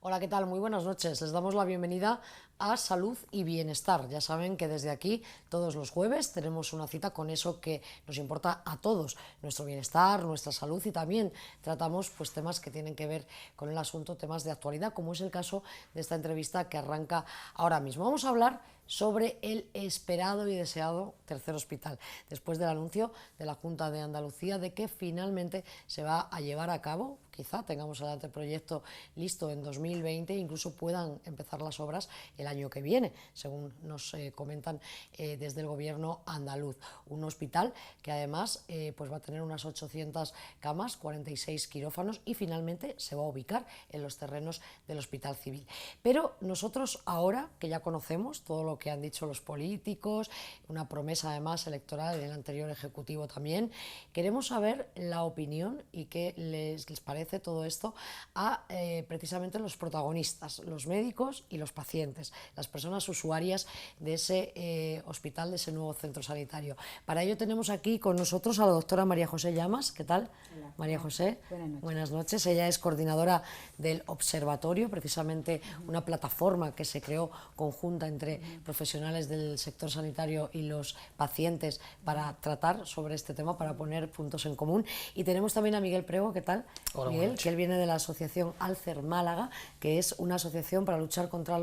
Hola, ¿qué tal? Muy buenas noches. Les damos la bienvenida a Salud y Bienestar. Ya saben que desde aquí, todos los jueves, tenemos una cita con eso que nos importa a todos, nuestro bienestar, nuestra salud, y también tratamos pues temas que tienen que ver con el asunto, temas de actualidad, como es el caso de esta entrevista que arranca ahora mismo. Vamos a hablar sobre el esperado y deseado tercer hospital, después del anuncio de la Junta de Andalucía de que finalmente se va a llevar a cabo. Quizá tengamos el anteproyecto listo en 2020 e incluso puedan empezar las obras el año que viene, según nos comentan desde el gobierno andaluz. Un hospital que además pues va a tener unas 800 camas, 46 quirófanos y finalmente se va a ubicar en los terrenos del Hospital Civil. Pero nosotros ahora, que ya conocemos todo lo que han dicho los políticos, una promesa además electoral en el anterior ejecutivo también, queremos saber la opinión y qué les parece todo esto a precisamente los protagonistas, los médicos y los pacientes, las personas usuarias de ese hospital, de ese nuevo centro sanitario. Para ello tenemos aquí con nosotros a la doctora María José Llamas. ¿Qué tal? Hola, María José, buenas noches. Buenas noches. Ella es coordinadora del Observatorio, precisamente una plataforma que se creó conjunta entre profesionales del sector sanitario y los pacientes para tratar sobre este tema, para poner puntos en común. Y tenemos también a Miguel Prego. ¿Qué tal? Hola, Miguel, que él viene de la asociación Alcer Málaga, que es una asociación para luchar contra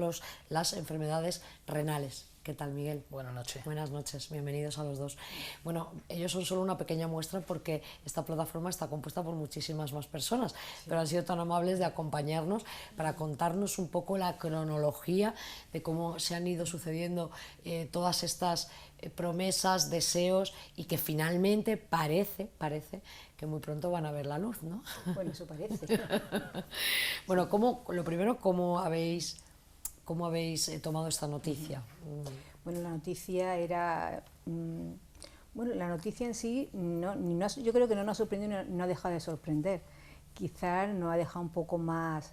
las enfermedades renales. ¿Qué tal, Miguel? Buenas noches. Buenas noches, bienvenidos a los dos. Bueno, ellos son solo una pequeña muestra porque esta plataforma está compuesta por muchísimas más personas, pero han sido tan amables de acompañarnos para contarnos un poco la cronología de cómo se han ido sucediendo todas estas promesas, deseos, y que finalmente parece que muy pronto van a ver la luz, ¿no? Bueno, eso parece. Bueno, lo primero, ¿cómo habéis tomado esta noticia? Bueno, la noticia era... bueno, la noticia en sí, yo creo que no nos sorprendió, no ha dejado de sorprender. Quizás nos ha dejado un poco más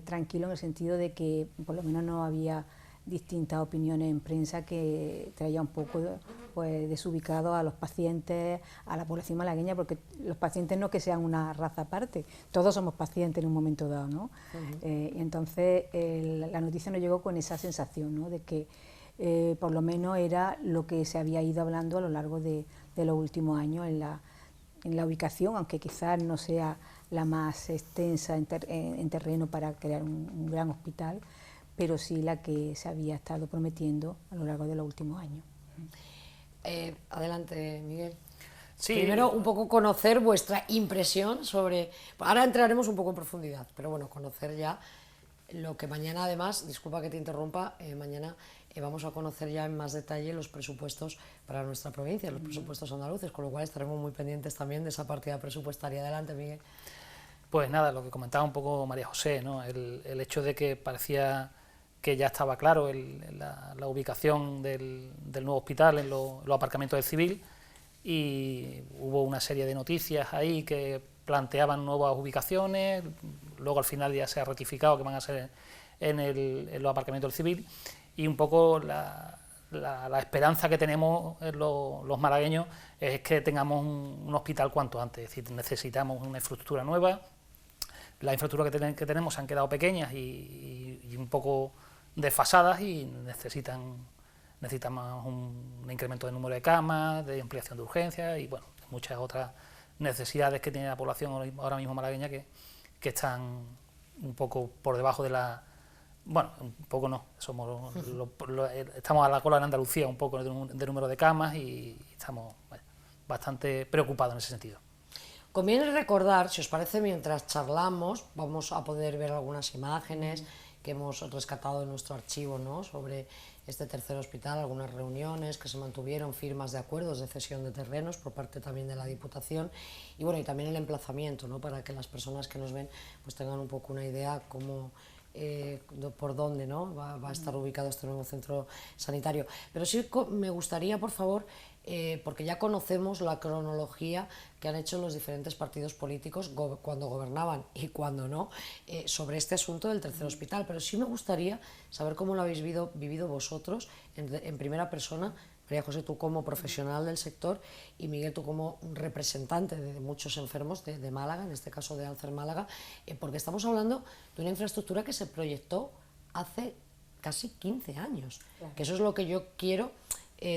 tranquilo en el sentido de que por lo menos no había distintas opiniones en prensa que traía un poco pues, desubicado a los pacientes, a la población malagueña, porque los pacientes no es que sean una raza aparte, todos somos pacientes en un momento dado, ¿no? Y entonces la noticia nos llegó con esa sensación, ¿no? De que por lo menos era lo que se había ido hablando a lo largo de los últimos años en la ubicación, aunque quizás no sea la más extensa en terreno para crear un gran hospital, pero sí la que se había estado prometiendo a lo largo de los últimos años. Adelante, Miguel. Sí. Primero, un poco conocer vuestra impresión sobre... Ahora entraremos un poco en profundidad, pero bueno, conocer ya lo que mañana, además, disculpa que te interrumpa, mañana vamos a conocer ya en más detalle los presupuestos para nuestra provincia, los presupuestos andaluces, con lo cual estaremos muy pendientes también de esa partida presupuestaria. Adelante, Miguel. Pues nada, lo que comentaba un poco María José, ¿no? El hecho de que parecía que ya estaba claro la ubicación del nuevo hospital en los aparcamientos del Civil, y hubo una serie de noticias ahí que planteaban nuevas ubicaciones, luego al final ya se ha ratificado que van a ser en los aparcamientos del Civil, y un poco la esperanza que tenemos los malagueños es que tengamos un hospital cuanto antes. Es decir, necesitamos una infraestructura nueva. Las infraestructuras que tenemos se han quedado pequeñas y un poco desfasadas, y necesitamos un incremento de número de camas, de ampliación de urgencias y bueno, muchas otras necesidades que tiene la población ahora mismo malagueña que están un poco por debajo de la... Bueno, un poco no, estamos a la cola en Andalucía un poco de número de camas, y estamos bastante preocupados en ese sentido. Conviene recordar, si os parece, mientras charlamos, vamos a poder ver algunas imágenes que hemos rescatado de nuestro archivo, ¿no?, sobre este tercer hospital, algunas reuniones que se mantuvieron, firmas de acuerdos de cesión de terrenos por parte también de la Diputación, y bueno, y también el emplazamiento, ¿no?, para que las personas que nos ven pues tengan un poco una idea cómo, por dónde, ¿no?, va a estar ubicado este nuevo centro sanitario. Pero sí me gustaría, por favor, porque ya conocemos la cronología que han hecho los diferentes partidos políticos cuando gobernaban y cuando no, sobre este asunto del tercer hospital, pero sí me gustaría saber cómo lo habéis vivido vosotros en primera persona. María José, tú como profesional del sector, y Miguel, tú como representante de muchos enfermos de Málaga, en este caso de Alcer Málaga, porque estamos hablando de una infraestructura que se proyectó hace casi 15 años, claro. Que eso es lo que yo quiero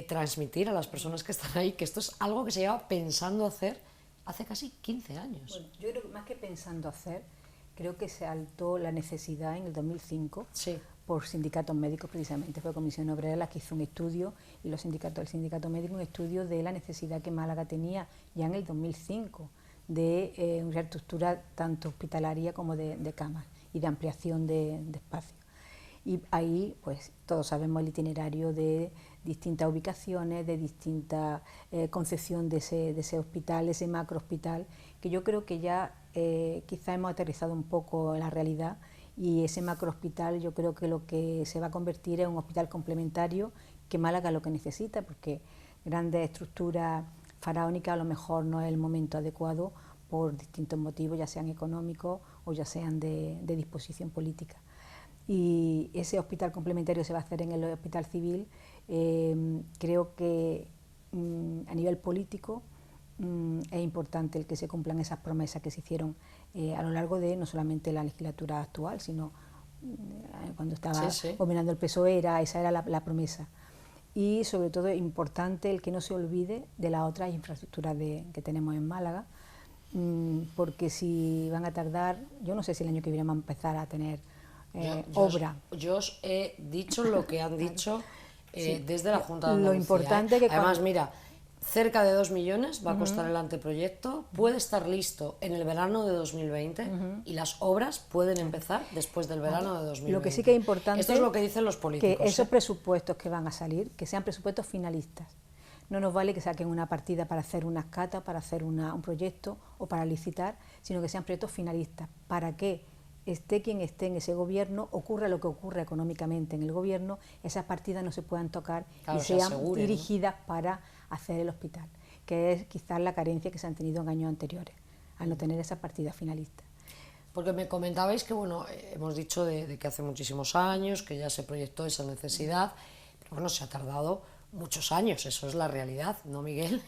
transmitir a las personas que están ahí, que esto es algo que se lleva pensando hacer hace casi 15 años. Bueno, yo creo que más que pensando hacer, creo que se saltó la necesidad en el 2005, sí, por sindicatos médicos precisamente. Fue Comisión Obrera la que hizo un estudio, y el sindicato médico un estudio de la necesidad que Málaga tenía ya en el 2005 de una estructura tanto hospitalaria como de camas y de ampliación de espacios. Y ahí, pues, todos sabemos el itinerario de distintas ubicaciones, de distinta concepción de ese hospital, ese macro hospital, que yo creo que ya quizá hemos aterrizado un poco en la realidad, y ese macro hospital yo creo que lo que se va a convertir es un hospital complementario, que Málaga lo que necesita, porque grandes estructuras faraónicas a lo mejor no es el momento adecuado por distintos motivos, ya sean económicos o ya sean de disposición política. Y ese hospital complementario se va a hacer en el Hospital Civil. Creo que a nivel político es importante el que se cumplan esas promesas que se hicieron a lo largo de no solamente la legislatura actual, sino cuando estaba gobernando el PSOE, esa era la promesa. Y sobre todo es importante el que no se olvide de las otras infraestructuras que tenemos en Málaga, porque si van a tardar, yo no sé si el año que viene vamos a empezar a tener obra. Yo os he dicho lo que han dicho desde la Junta de Andalucía. Lo importante que además, mira, cerca de 2 millones va a costar el anteproyecto, puede estar listo en el verano de 2020 y las obras pueden empezar después del verano de 2020. Lo que sí que es importante, esto es lo que dicen los políticos, que esos presupuestos que van a salir, que sean presupuestos finalistas. No nos vale que saquen una partida para hacer unas catas, para hacer un proyecto o para licitar, sino que sean proyectos finalistas, para que esté quien esté en ese gobierno, ocurra lo que ocurra económicamente en el gobierno, esas partidas no se puedan tocar, claro, y sean dirigidas, ¿no?, para hacer el hospital, que es quizás la carencia que se han tenido en años anteriores, al no tener esas partidas finalistas. Porque me comentabais que, bueno, hemos dicho de que hace muchísimos años, que ya se proyectó esa necesidad, pero bueno, se ha tardado muchos años, eso es la realidad, ¿no, Miguel?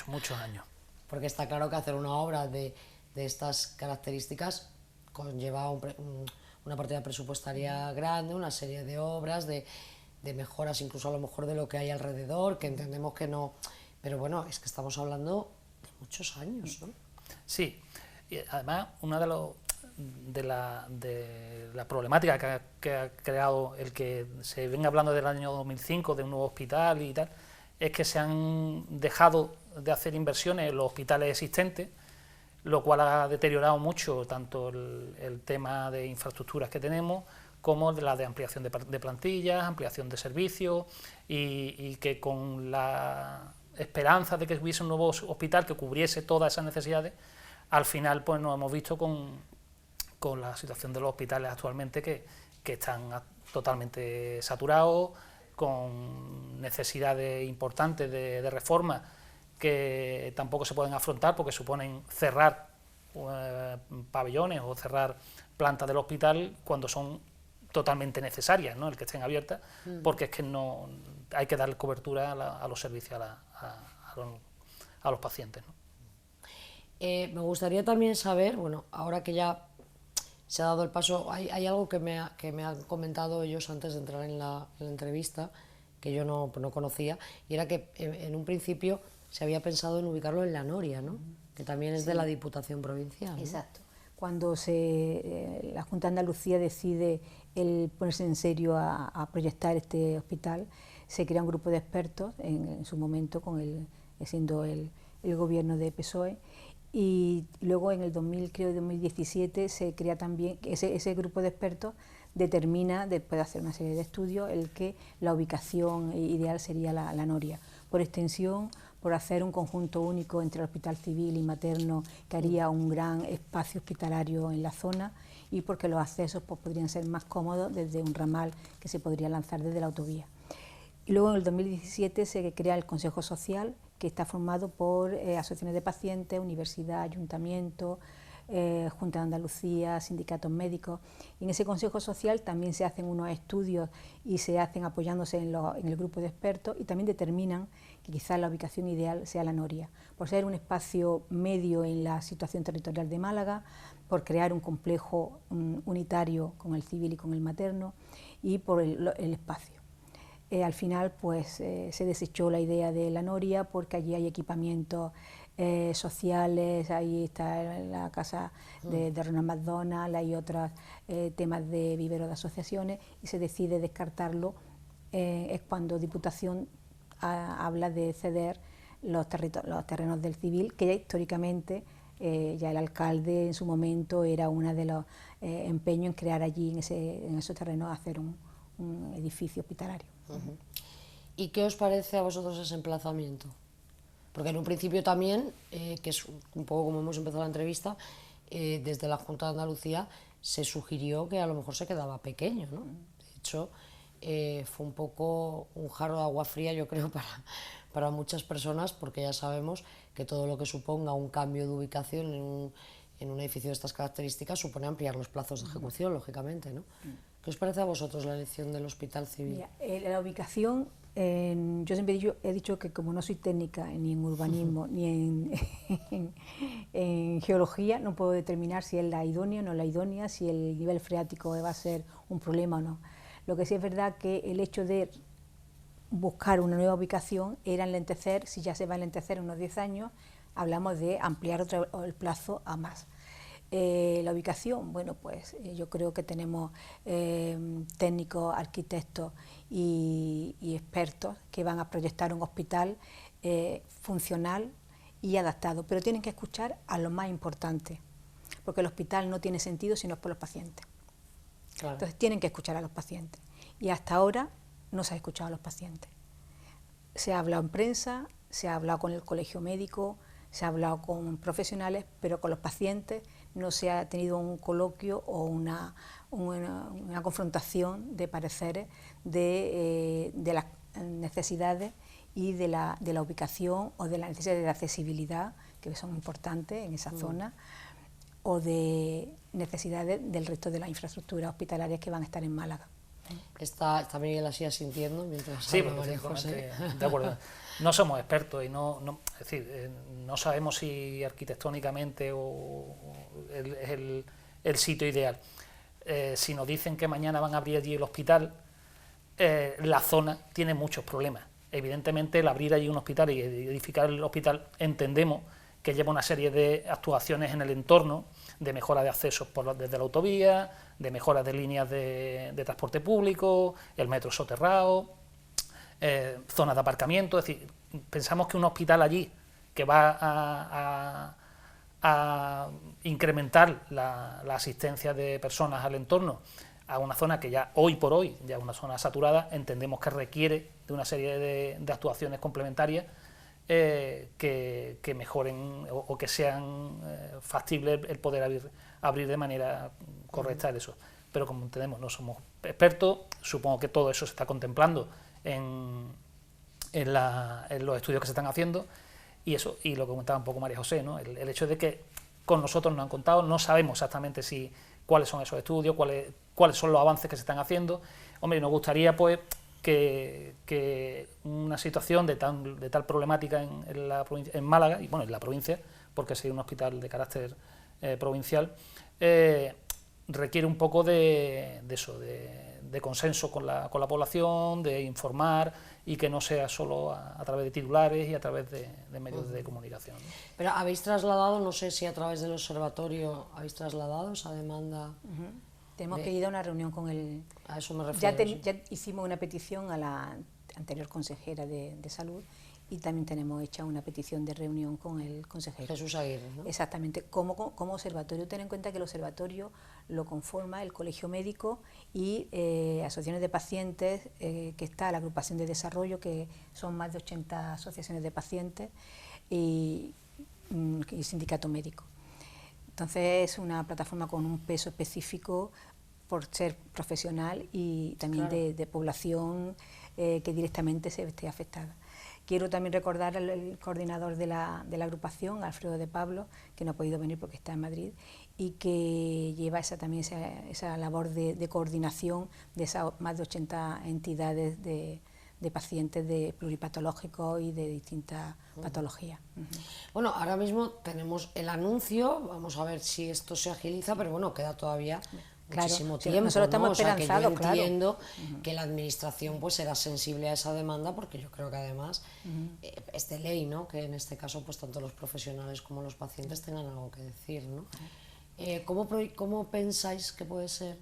Muchos años. Porque está claro que hacer una obra de estas características conlleva una partida presupuestaria grande, una serie de obras, de mejoras incluso a lo mejor de lo que hay alrededor, que entendemos que no, pero bueno, es que estamos hablando de muchos años, ¿no? Sí, y además una de la problemática que ha creado el que se venga hablando del año 2005 de un nuevo hospital y tal, es que se han dejado de hacer inversiones en los hospitales existentes, lo cual ha deteriorado mucho tanto el tema de infraestructuras que tenemos como la de ampliación de plantillas, ampliación de servicios, y que con la esperanza de que hubiese un nuevo hospital que cubriese todas esas necesidades, al final pues nos hemos visto con la situación de los hospitales actualmente que están totalmente saturados, con necesidades importantes de reforma que tampoco se pueden afrontar porque suponen cerrar pabellones o cerrar plantas del hospital cuando son totalmente necesarias, ¿no?, el que estén abiertas, porque es que no hay que dar cobertura a los servicios a los pacientes, ¿no? Me gustaría también saber, bueno, ahora que ya se ha dado el paso, hay algo que me han comentado ellos antes de entrar en la entrevista, que yo no conocía, y era que en un principio se había pensado en ubicarlo en La Noria, ¿no?, que también es de la Diputación Provincial, ¿no? Exacto. Cuando la Junta de Andalucía decide el ponerse en serio a proyectar este hospital, se crea un grupo de expertos en su momento, siendo el el gobierno de PSOE. Y luego en el 2017 se crea también, ese grupo de expertos determina, después de hacer una serie de estudios, el que la ubicación ideal sería la Noria. Por extensión, por hacer un conjunto único entre el Hospital Civil y Materno, que haría un gran espacio hospitalario en la zona, y porque los accesos pues, podrían ser más cómodos desde un ramal que se podría lanzar desde la autovía. Y luego en el 2017 se crea el Consejo Social, que está formado por asociaciones de pacientes, universidad, ayuntamiento, Junta de Andalucía, sindicatos médicos. Y en ese Consejo Social también se hacen unos estudios y se hacen apoyándose en el grupo de expertos, y también determinan que quizás la ubicación ideal sea la Noria, por ser un espacio medio en la situación territorial de Málaga, por crear un complejo unitario con el civil y con el materno, y por el espacio. Al final pues se desechó la idea de la Noria porque allí hay equipamientos sociales, ahí está la casa de Ronald McDonald, hay otros temas de viveros de asociaciones, y se decide descartarlo. Es cuando Diputación habla de ceder los terrenos del civil, que ya históricamente ya el alcalde en su momento era uno de los empeños en crear allí en esos terrenos, hacer un edificio hospitalario. ¿Y qué os parece a vosotros ese emplazamiento? Porque en un principio también, que es un poco como hemos empezado la entrevista, desde la Junta de Andalucía se sugirió que a lo mejor se quedaba pequeño, ¿no? De hecho, fue un poco un jarro de agua fría, yo creo, para muchas personas, porque ya sabemos que todo lo que suponga un cambio de ubicación en un edificio de estas características supone ampliar los plazos de ejecución, lógicamente, ¿no? ¿Qué os parece a vosotros la elección del Hospital Civil? Mira, la ubicación, yo siempre he dicho que como no soy técnica ni en urbanismo ni en geología, no puedo determinar si es la idónea o no la idónea, si el nivel freático va a ser un problema o no. Lo que sí es verdad que el hecho de buscar una nueva ubicación era enlentecer, si ya se va a enlentecer en unos 10 años, hablamos de ampliar el plazo a más. La ubicación, bueno, pues yo creo que tenemos técnicos, arquitectos y expertos que van a proyectar un hospital funcional y adaptado, pero tienen que escuchar a lo más importante, porque el hospital no tiene sentido si no es por los pacientes. Claro. Entonces tienen que escuchar a los pacientes, y hasta ahora no se ha escuchado a los pacientes. Se ha hablado en prensa, se ha hablado con el colegio médico, se ha hablado con profesionales, pero con los pacientes no se ha tenido un coloquio o una confrontación de pareceres de las necesidades y de la ubicación, o de las necesidades de accesibilidad, que son importantes en esa zona, o de necesidades del resto de las infraestructuras hospitalarias que van a estar en Málaga. Está Miguel así asintiendo mientras sí, habla María José. De acuerdo. No somos expertos y es decir, no sabemos si arquitectónicamente es el sitio ideal. Si nos dicen que mañana van a abrir allí el hospital, la zona tiene muchos problemas. Evidentemente, el abrir allí un hospital y edificar el hospital, entendemos que lleva una serie de actuaciones en el entorno, de mejora de accesos desde la autovía, de mejoras de líneas de transporte público, el metro soterrado, zonas de aparcamiento. Es decir, pensamos que un hospital allí que va a incrementar la asistencia de personas al entorno, a una zona que ya hoy por hoy ya es una zona saturada, entendemos que requiere de una serie de actuaciones complementarias que mejoren o que sean factibles el poder abrir de manera correcta eso. Pero como entendemos, no somos expertos, supongo que todo eso se está contemplando en los estudios que se están haciendo, y lo que comentaba un poco María José, ¿no? El hecho de que con nosotros nos han contado, no sabemos exactamente cuáles son esos estudios, cuáles son los avances que se están haciendo. Hombre, nos gustaría pues que una situación de tal problemática en Málaga, y bueno, en la provincia, porque es un hospital de carácter provincial, requiere un poco de consenso con la población, de informar, y que no sea solo a través de titulares y a través de medios de comunicación, ¿no? Pero habéis trasladado, no sé si a través del observatorio habéis trasladado esa demanda. Tenemos que ir a una reunión con el... A eso me refiero. Ya hicimos una petición a la anterior consejera de Salud, y también tenemos hecha una petición de reunión con el consejero. Jesús Aguirre, ¿no? Exactamente. Como observatorio, ten en cuenta que el observatorio lo conforma el Colegio Médico y asociaciones de pacientes, que está la agrupación de desarrollo, que son más de 80 asociaciones de pacientes, y sindicato médico. Entonces es una plataforma con un peso específico por ser profesional y también claro, de población que directamente se esté afectada. Quiero también recordar al coordinador de la agrupación, Alfredo de Pablo, que no ha podido venir porque está en Madrid, y que lleva esa labor de coordinación de esas más de 80 entidades de pacientes de pluripatológicos y de distintas patologías. Bueno, ahora mismo tenemos el anuncio, vamos a ver si esto se agiliza, pero bueno, queda todavía muchísimo tiempo, nosotros estamos ¿no? O sea, que yo entiendo claro. que la administración pues será sensible a esa demanda, porque yo creo que además es de ley, ¿no? Que en este caso pues tanto los profesionales como los pacientes tengan algo que decir, ¿no? ¿Cómo pensáis que puede ser?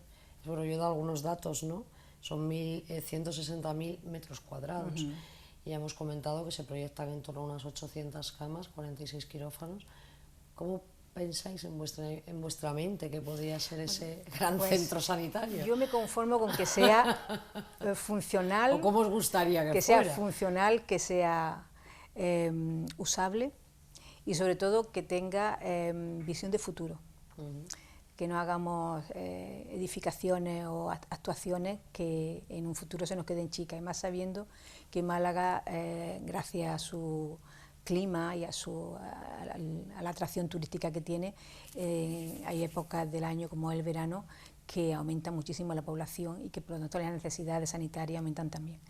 Bueno, yo he dado algunos datos, ¿no? Son 160.000 metros cuadrados. Y ya hemos comentado que se proyectan en torno a unas 800 camas, 46 quirófanos. ¿Cómo pensáis en vuestra mente que podría ser ese gran centro sanitario? Yo me conformo con que sea funcional. ¿O cómo os gustaría que fuera? Sea funcional, que sea usable y sobre todo que tenga visión de futuro. Que no hagamos edificaciones o actuaciones que en un futuro se nos queden chicas, y más sabiendo que Málaga, gracias a su clima y a la atracción turística que tiene, hay épocas del año como el verano que aumenta muchísimo la población y que por lo tanto las necesidades sanitarias aumentan también.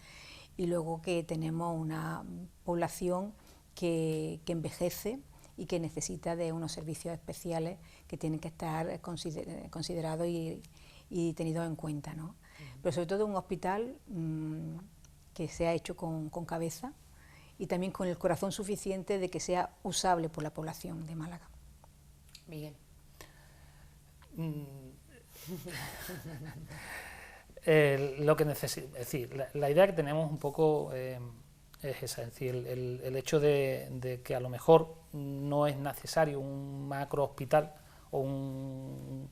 Y luego que tenemos una población que envejece y que necesita de unos servicios especiales que tienen que estar considerados y tenidos en cuenta, ¿no? Pero sobre todo un hospital que sea hecho con cabeza y también con el corazón suficiente de que sea usable por la población de Málaga. Miguel. Lo que necesita, es decir, la idea que tenemos un poco es esa, es decir, el hecho de que a lo mejor no es necesario un macro hospital o un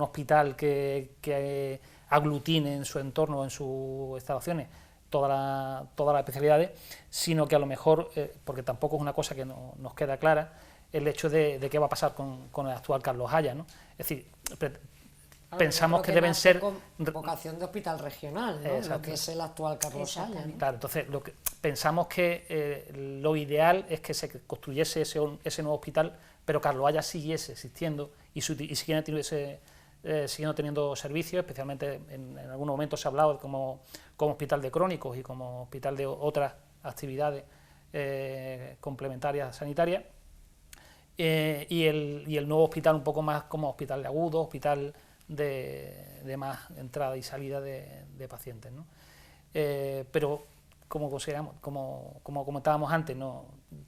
hospital que aglutine en su entorno, en sus instalaciones, todas las especialidades, sino que a lo mejor, porque tampoco es una cosa que nos queda clara, el hecho de qué va a pasar con el actual Carlos Haya, ¿no? Es decir, pensamos que deben ser con vocación de hospital regional, ¿no? Lo que es el actual Carlos Haya, ¿no? Claro, entonces pensamos que lo ideal es que se construyese ese nuevo hospital, pero Carlos Haya siguiese existiendo y siguiendo teniendo servicios, especialmente en algún momento se ha hablado como hospital de crónicos y como hospital de otras actividades complementarias sanitarias, y el nuevo hospital un poco más como hospital de agudo, hospital de más entrada y salida de pacientes, ¿no? Pero como consideramos, como comentábamos antes,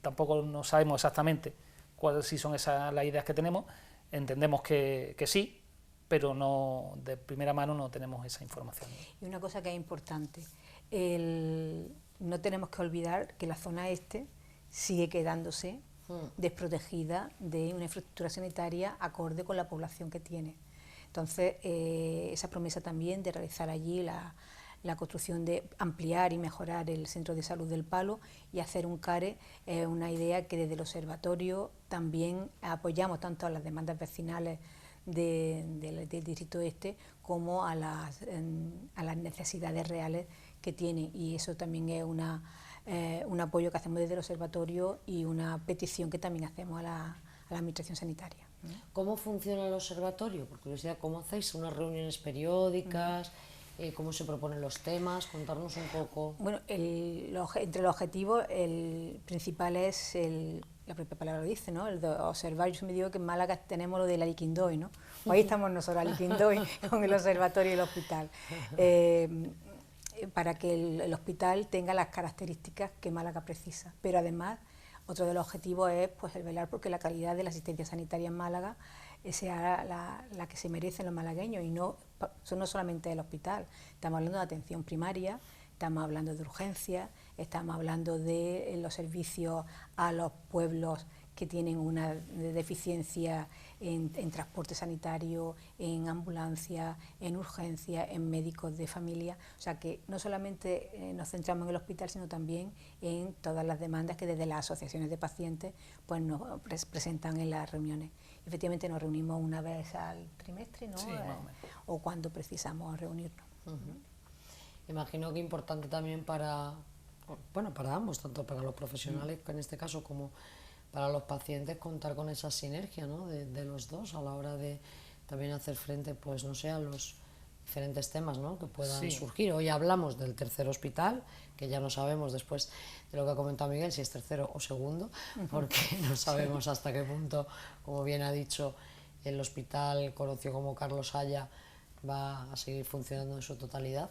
tampoco no sabemos exactamente cuáles sí son las ideas que tenemos. Entendemos que sí, pero no de primera mano no tenemos esa información. Y una cosa que es importante, no tenemos que olvidar que la zona este sigue quedándose desprotegida de una infraestructura sanitaria acorde con la población que tiene. Entonces, esa promesa también de realizar allí la construcción de ampliar y mejorar el centro de salud del Palo y hacer un CARE, una idea que desde el observatorio también apoyamos tanto a las demandas vecinales del distrito este como a las necesidades reales que tiene, y eso también es un apoyo que hacemos desde el observatorio y una petición que también hacemos a la administración sanitaria. ¿Cómo funciona el observatorio? Por curiosidad, ¿cómo hacéis unas reuniones periódicas? ¿Cómo se proponen los temas? Contarnos un poco. Bueno, entre los objetivos, el principal es, la propia palabra lo dice, ¿no? El de observar. Yo me digo que en Málaga tenemos lo del Aliquindoy, ¿no? Pues ahí estamos nosotros, Aliquindoy, con el observatorio y el hospital. Para que el hospital tenga las características que Málaga precisa. Pero además, otro de los objetivos es pues, el velar porque la calidad de la asistencia sanitaria en Málaga sea la que se merecen los malagueños, y no solamente el hospital. Estamos hablando de atención primaria, estamos hablando de urgencia, estamos hablando de los servicios a los pueblos que tienen una deficiencia en transporte sanitario, en ambulancia, en urgencia, en médicos de familia. O sea que no solamente nos centramos en el hospital, sino también en todas las demandas que desde las asociaciones de pacientes pues nos presentan en las reuniones. Efectivamente nos reunimos una vez al trimestre, ¿no? Sí, O cuando precisamos reunirnos. Imagino que importante también para ambos, tanto para los profesionales, que en este caso, como para los pacientes, contar con esa sinergia, ¿no? de los dos a la hora de también hacer frente, pues no sé, a los diferentes temas, ¿no? que puedan surgir. Hoy hablamos del tercer hospital, que ya no sabemos, después de lo que ha comentado Miguel, si es tercero o segundo, porque no sabemos hasta qué punto, como bien ha dicho, el hospital conocido como Carlos Haya va a seguir funcionando en su totalidad.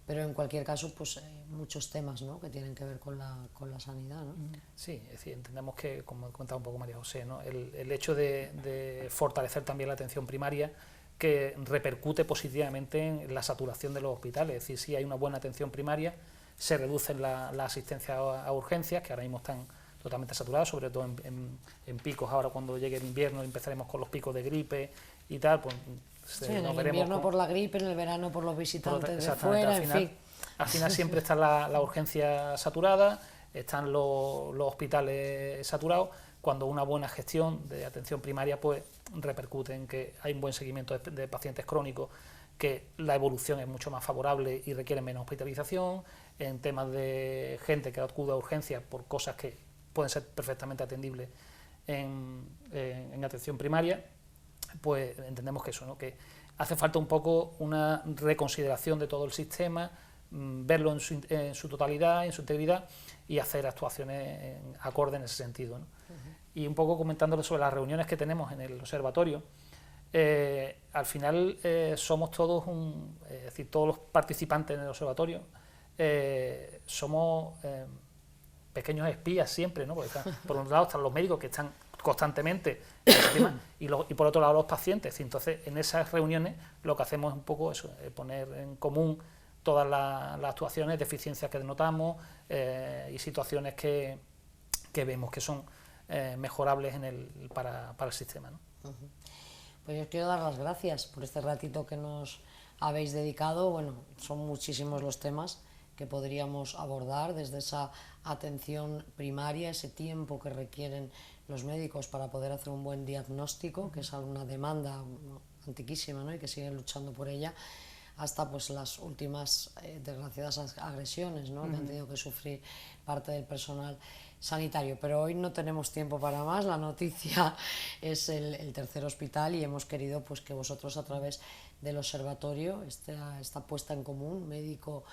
Pero en cualquier caso, pues muchos temas, ¿no? que tienen que ver con la sanidad, ¿no? Sí, es decir, entendemos que, como comentaba un poco María José, ¿no? el hecho de fortalecer también la atención primaria, que repercute positivamente en la saturación de los hospitales. Es decir, si hay una buena atención primaria, se reduce la asistencia a urgencias, que ahora mismo están totalmente saturadas, sobre todo en picos. Ahora, cuando llegue el invierno, empezaremos con los picos de gripe y tal, pues sí, en el invierno por la gripe, en el verano por los visitantes de fuera, en fin. Al final siempre está la urgencia saturada, están los hospitales saturados, cuando una buena gestión de atención primaria pues repercute en que hay un buen seguimiento de pacientes crónicos, que la evolución es mucho más favorable y requiere menos hospitalización, en temas de gente que acude a urgencias por cosas que pueden ser perfectamente atendibles en atención primaria. Pues entendemos que eso, ¿no? que hace falta un poco una reconsideración de todo el sistema, verlo en su totalidad, en su integridad, y hacer actuaciones acorde en ese sentido, ¿no? Y un poco comentándole sobre las reuniones que tenemos en el observatorio, al final somos todos, es decir, todos los participantes en el observatorio somos pequeños espías siempre, ¿no? Porque por un lado están los médicos que están constantemente y por otro lado los pacientes. Entonces, en esas reuniones lo que hacemos es un poco eso, poner en común todas las actuaciones, deficiencias que denotamos y situaciones que vemos que son mejorables para el sistema, ¿no? Pues yo os quiero dar las gracias por este ratito que nos habéis dedicado. Bueno, son muchísimos los temas que podríamos abordar, desde esa atención primaria, ese tiempo que requieren los médicos para poder hacer un buen diagnóstico, que es una demanda antiquísima, ¿no? y que siguen luchando por ella, hasta pues las últimas desgraciadas agresiones, ¿no? que han tenido que sufrir parte del personal sanitario. Pero hoy no tenemos tiempo para más. La noticia es el tercer hospital, y hemos querido pues que vosotros, a través del observatorio, esta puesta en común médico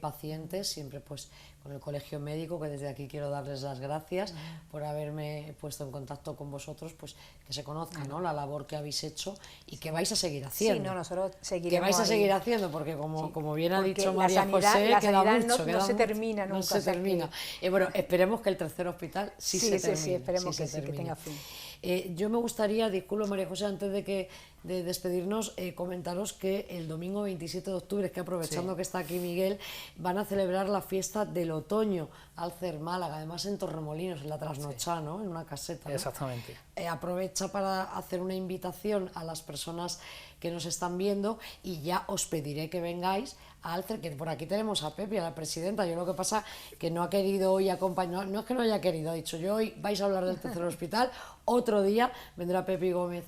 pacientes, siempre pues con el Colegio Médico, que desde aquí quiero darles las gracias por haberme puesto en contacto con vosotros, pues que se conozca, ¿no? la labor que habéis hecho y que vais a seguir haciendo. Sí, no, nosotros seguiremos. Que vais a seguir haciendo, porque como bien ha dicho María José, queda mucho, no se termina nunca. No se termina. Bueno, esperemos que el tercer hospital sí se termine. Sí, esperemos que tenga fin. Yo me gustaría, disculpo María José, antes de despedirnos, comentaros que el domingo 27 de octubre, que aprovechando que está aquí Miguel, van a celebrar la fiesta del otoño Alcer Málaga, además en Torremolinos, en la Trasnochá, ¿no? En una caseta, ¿no? Exactamente. Aprovecha para hacer una invitación a las personas que nos están viendo, y ya os pediré que vengáis a Alcer, que por aquí tenemos a Pepi, a la presidenta. Yo lo que pasa que no ha querido hoy acompañar, no es que no haya querido, ha dicho yo hoy vais a hablar del tercer hospital, otro día vendrá Pepi Gómez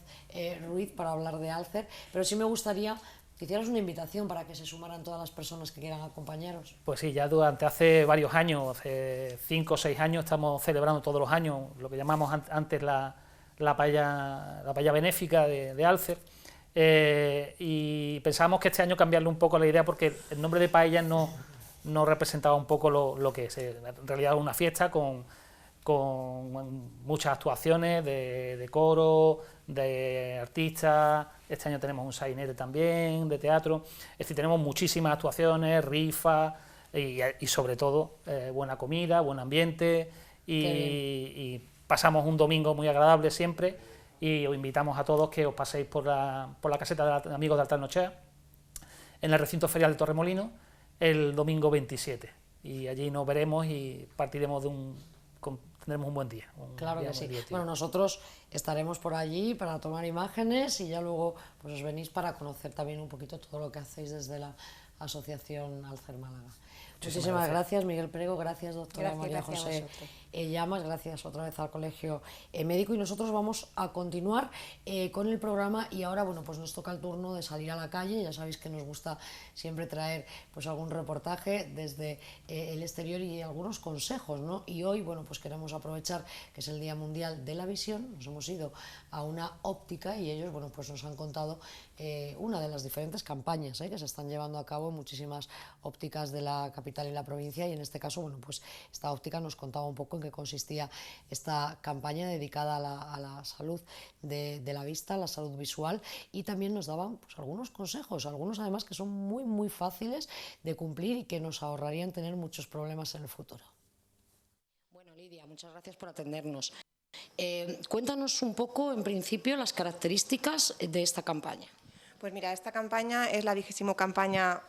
Ruiz para hablar de Alcer, pero sí me gustaría que hicieras una invitación para que se sumaran todas las personas que quieran acompañaros. Pues sí, ya durante hace varios años, hace 5 o 6 años, estamos celebrando todos los años lo que llamamos antes la paella benéfica de Alcer, y pensábamos que este año cambiarle un poco la idea, porque el nombre de paella no representaba un poco lo que es. En realidad una fiesta con muchas actuaciones de coro, de artistas. Este año tenemos un sainete también, de teatro. Es decir, tenemos muchísimas actuaciones, rifas y sobre todo buena comida, buen ambiente, y pasamos un domingo muy agradable siempre, y os invitamos a todos que os paséis por la caseta de Amigos de Altar Nochea, en el recinto ferial de Torremolinos, el domingo 27. Y allí nos veremos y partiremos tendremos un buen día. Claro que sí. Bueno, nosotros estaremos por allí para tomar imágenes y ya luego pues os venís para conocer también un poquito todo lo que hacéis desde la Asociación Alzheimer Málaga. Muchísimas gracias, Miguel Prego, gracias, doctora María José Llamas, gracias otra vez al Colegio Médico, y nosotros vamos a continuar con el programa. Y ahora, bueno, pues nos toca el turno de salir a la calle. Ya sabéis que nos gusta siempre traer pues algún reportaje desde el exterior y algunos consejos, ¿no? Y hoy, bueno, pues queremos aprovechar que es el Día Mundial de la Visión. Nos hemos ido a una óptica y ellos, bueno, pues nos han contado una de las diferentes campañas que se están llevando a cabo en muchísimas ópticas de la capital y la provincia, y en este caso, bueno, pues esta óptica nos contaba un poco en qué consistía esta campaña dedicada a la salud de la vista, la salud visual, y también nos daban pues algunos consejos, algunos además que son muy fáciles de cumplir y que nos ahorrarían tener muchos problemas en el futuro. Bueno, Lidia, muchas gracias por atendernos. Cuéntanos un poco, en principio, las características de esta campaña. Pues mira, esta campaña es la 20ª campaña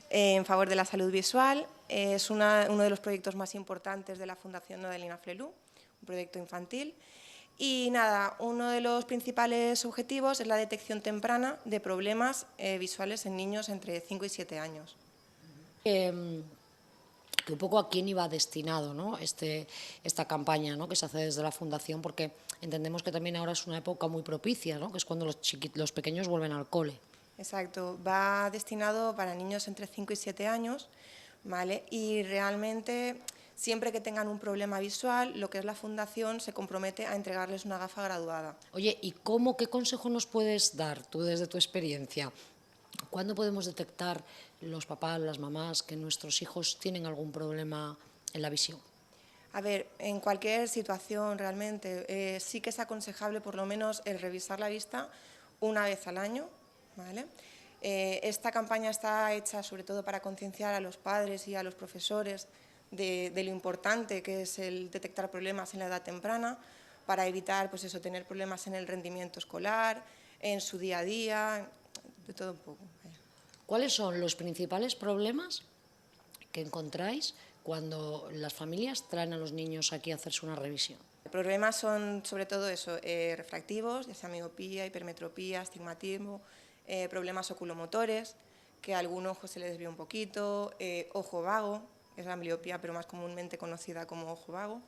en favor de la salud visual. Es uno de los proyectos más importantes de la Fundación Nodelina Flelú, un proyecto infantil. Y nada, uno de los principales objetivos es la detección temprana de problemas visuales en niños entre 5 y 7 años. Que un poco a quién iba destinado, ¿no? esta campaña, ¿no?, que se hace desde la Fundación, porque entendemos que también ahora es una época muy propicia, ¿no?, que es cuando los pequeños vuelven al cole. Exacto, va destinado para niños entre 5 y 7 años, ¿vale? Y realmente, siempre que tengan un problema visual, lo que es la Fundación se compromete a entregarles una gafa graduada. Oye, ¿y qué consejo nos puedes dar tú desde tu experiencia? ¿Cuándo podemos detectar los papás, las mamás, que nuestros hijos tienen algún problema en la visión? A ver, en cualquier situación realmente sí que es aconsejable por lo menos el revisar la vista una vez al año, ¿vale? Esta campaña está hecha sobre todo para concienciar a los padres y a los profesores de lo importante que es el detectar problemas en la edad temprana, para evitar pues eso, tener problemas en el rendimiento escolar, en su día a día, de todo un poco. ¿Cuáles son los principales problemas que encontráis cuando las familias traen a los niños aquí a hacerse una revisión? Los problemas son sobre todo eso, refractivos, ya sea miopía, hipermetropía, astigmatismo, problemas oculomotores, que a algún ojo se le desvía un poquito, ojo vago, es la ambliopía pero más comúnmente conocida como ojo vago.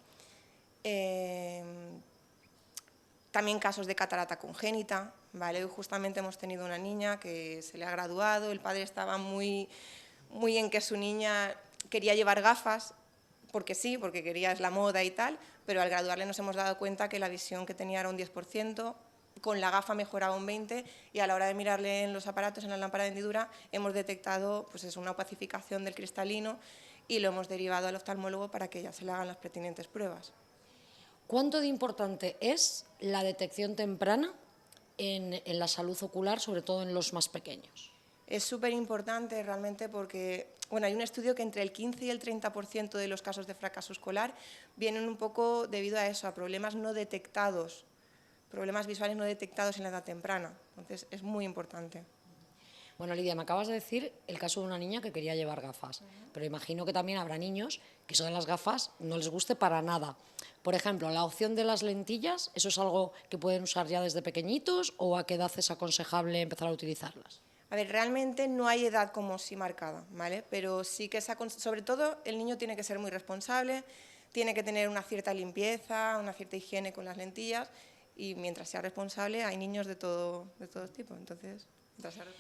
También casos de catarata congénita, ¿vale? Justamente hemos tenido una niña que se le ha graduado, el padre estaba muy en que su niña quería llevar gafas, porque sí, porque quería, es la moda y tal, pero al graduarle nos hemos dado cuenta que la visión que tenía era un 10%, con la gafa mejoraba un 20%, y a la hora de mirarle en los aparatos, en la lámpara de hendidura, hemos detectado pues es una opacificación del cristalino y lo hemos derivado al oftalmólogo para que ya se le hagan las pertinentes pruebas. ¿Cuánto de importante es la detección temprana en la salud ocular, sobre todo en los más pequeños? Es súper importante realmente porque bueno, hay un estudio que entre el 15 y el 30% de los casos de fracaso escolar vienen un poco debido a eso, a problemas no detectados, problemas visuales no detectados en la edad temprana. Entonces, es muy importante. Bueno, Lidia, me acabas de decir el caso de una niña que quería llevar gafas, pero imagino que también habrá niños que eso de las gafas no les guste para nada. Por ejemplo, la opción de las lentillas, ¿eso es algo que pueden usar ya desde pequeñitos o a qué edad es aconsejable empezar a utilizarlas? A ver, realmente no hay edad como sí marcada, ¿vale? Pero sí que sobre todo el niño tiene que ser muy responsable, tiene que tener una cierta limpieza, una cierta higiene con las lentillas, y mientras sea responsable hay niños de todo tipo, entonces...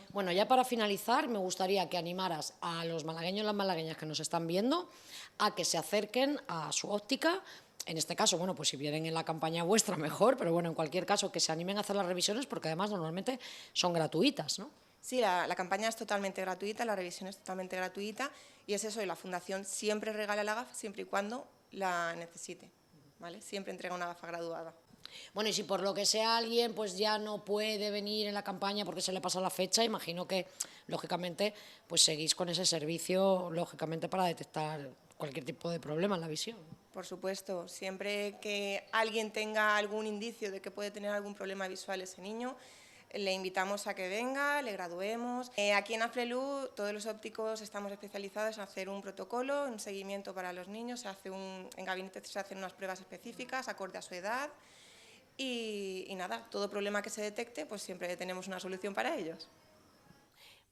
Bueno, ya para finalizar, me gustaría que animaras a los malagueños y las malagueñas que nos están viendo a que se acerquen a su óptica. En este caso, bueno, pues si vienen en la campaña vuestra, mejor, pero bueno, en cualquier caso, que se animen a hacer las revisiones, porque además normalmente son gratuitas, ¿no? Sí, la campaña es totalmente gratuita, la revisión es totalmente gratuita, y es eso, y la Fundación siempre regala la gafa siempre y cuando la necesite, ¿vale? Siempre entrega una gafa graduada. Bueno, y si por lo que sea alguien pues ya no puede venir en la campaña porque se le pasa la fecha, imagino que, lógicamente, pues seguís con ese servicio, lógicamente, para detectar cualquier tipo de problema en la visión. Por supuesto, siempre que alguien tenga algún indicio de que puede tener algún problema visual ese niño, le invitamos a que venga, le graduemos. Aquí en Aflelu todos los ópticos estamos especializados en hacer un protocolo, un seguimiento para los niños, en gabinete se hacen unas pruebas específicas acorde a su edad y nada, todo problema que se detecte pues siempre tenemos una solución para ellos.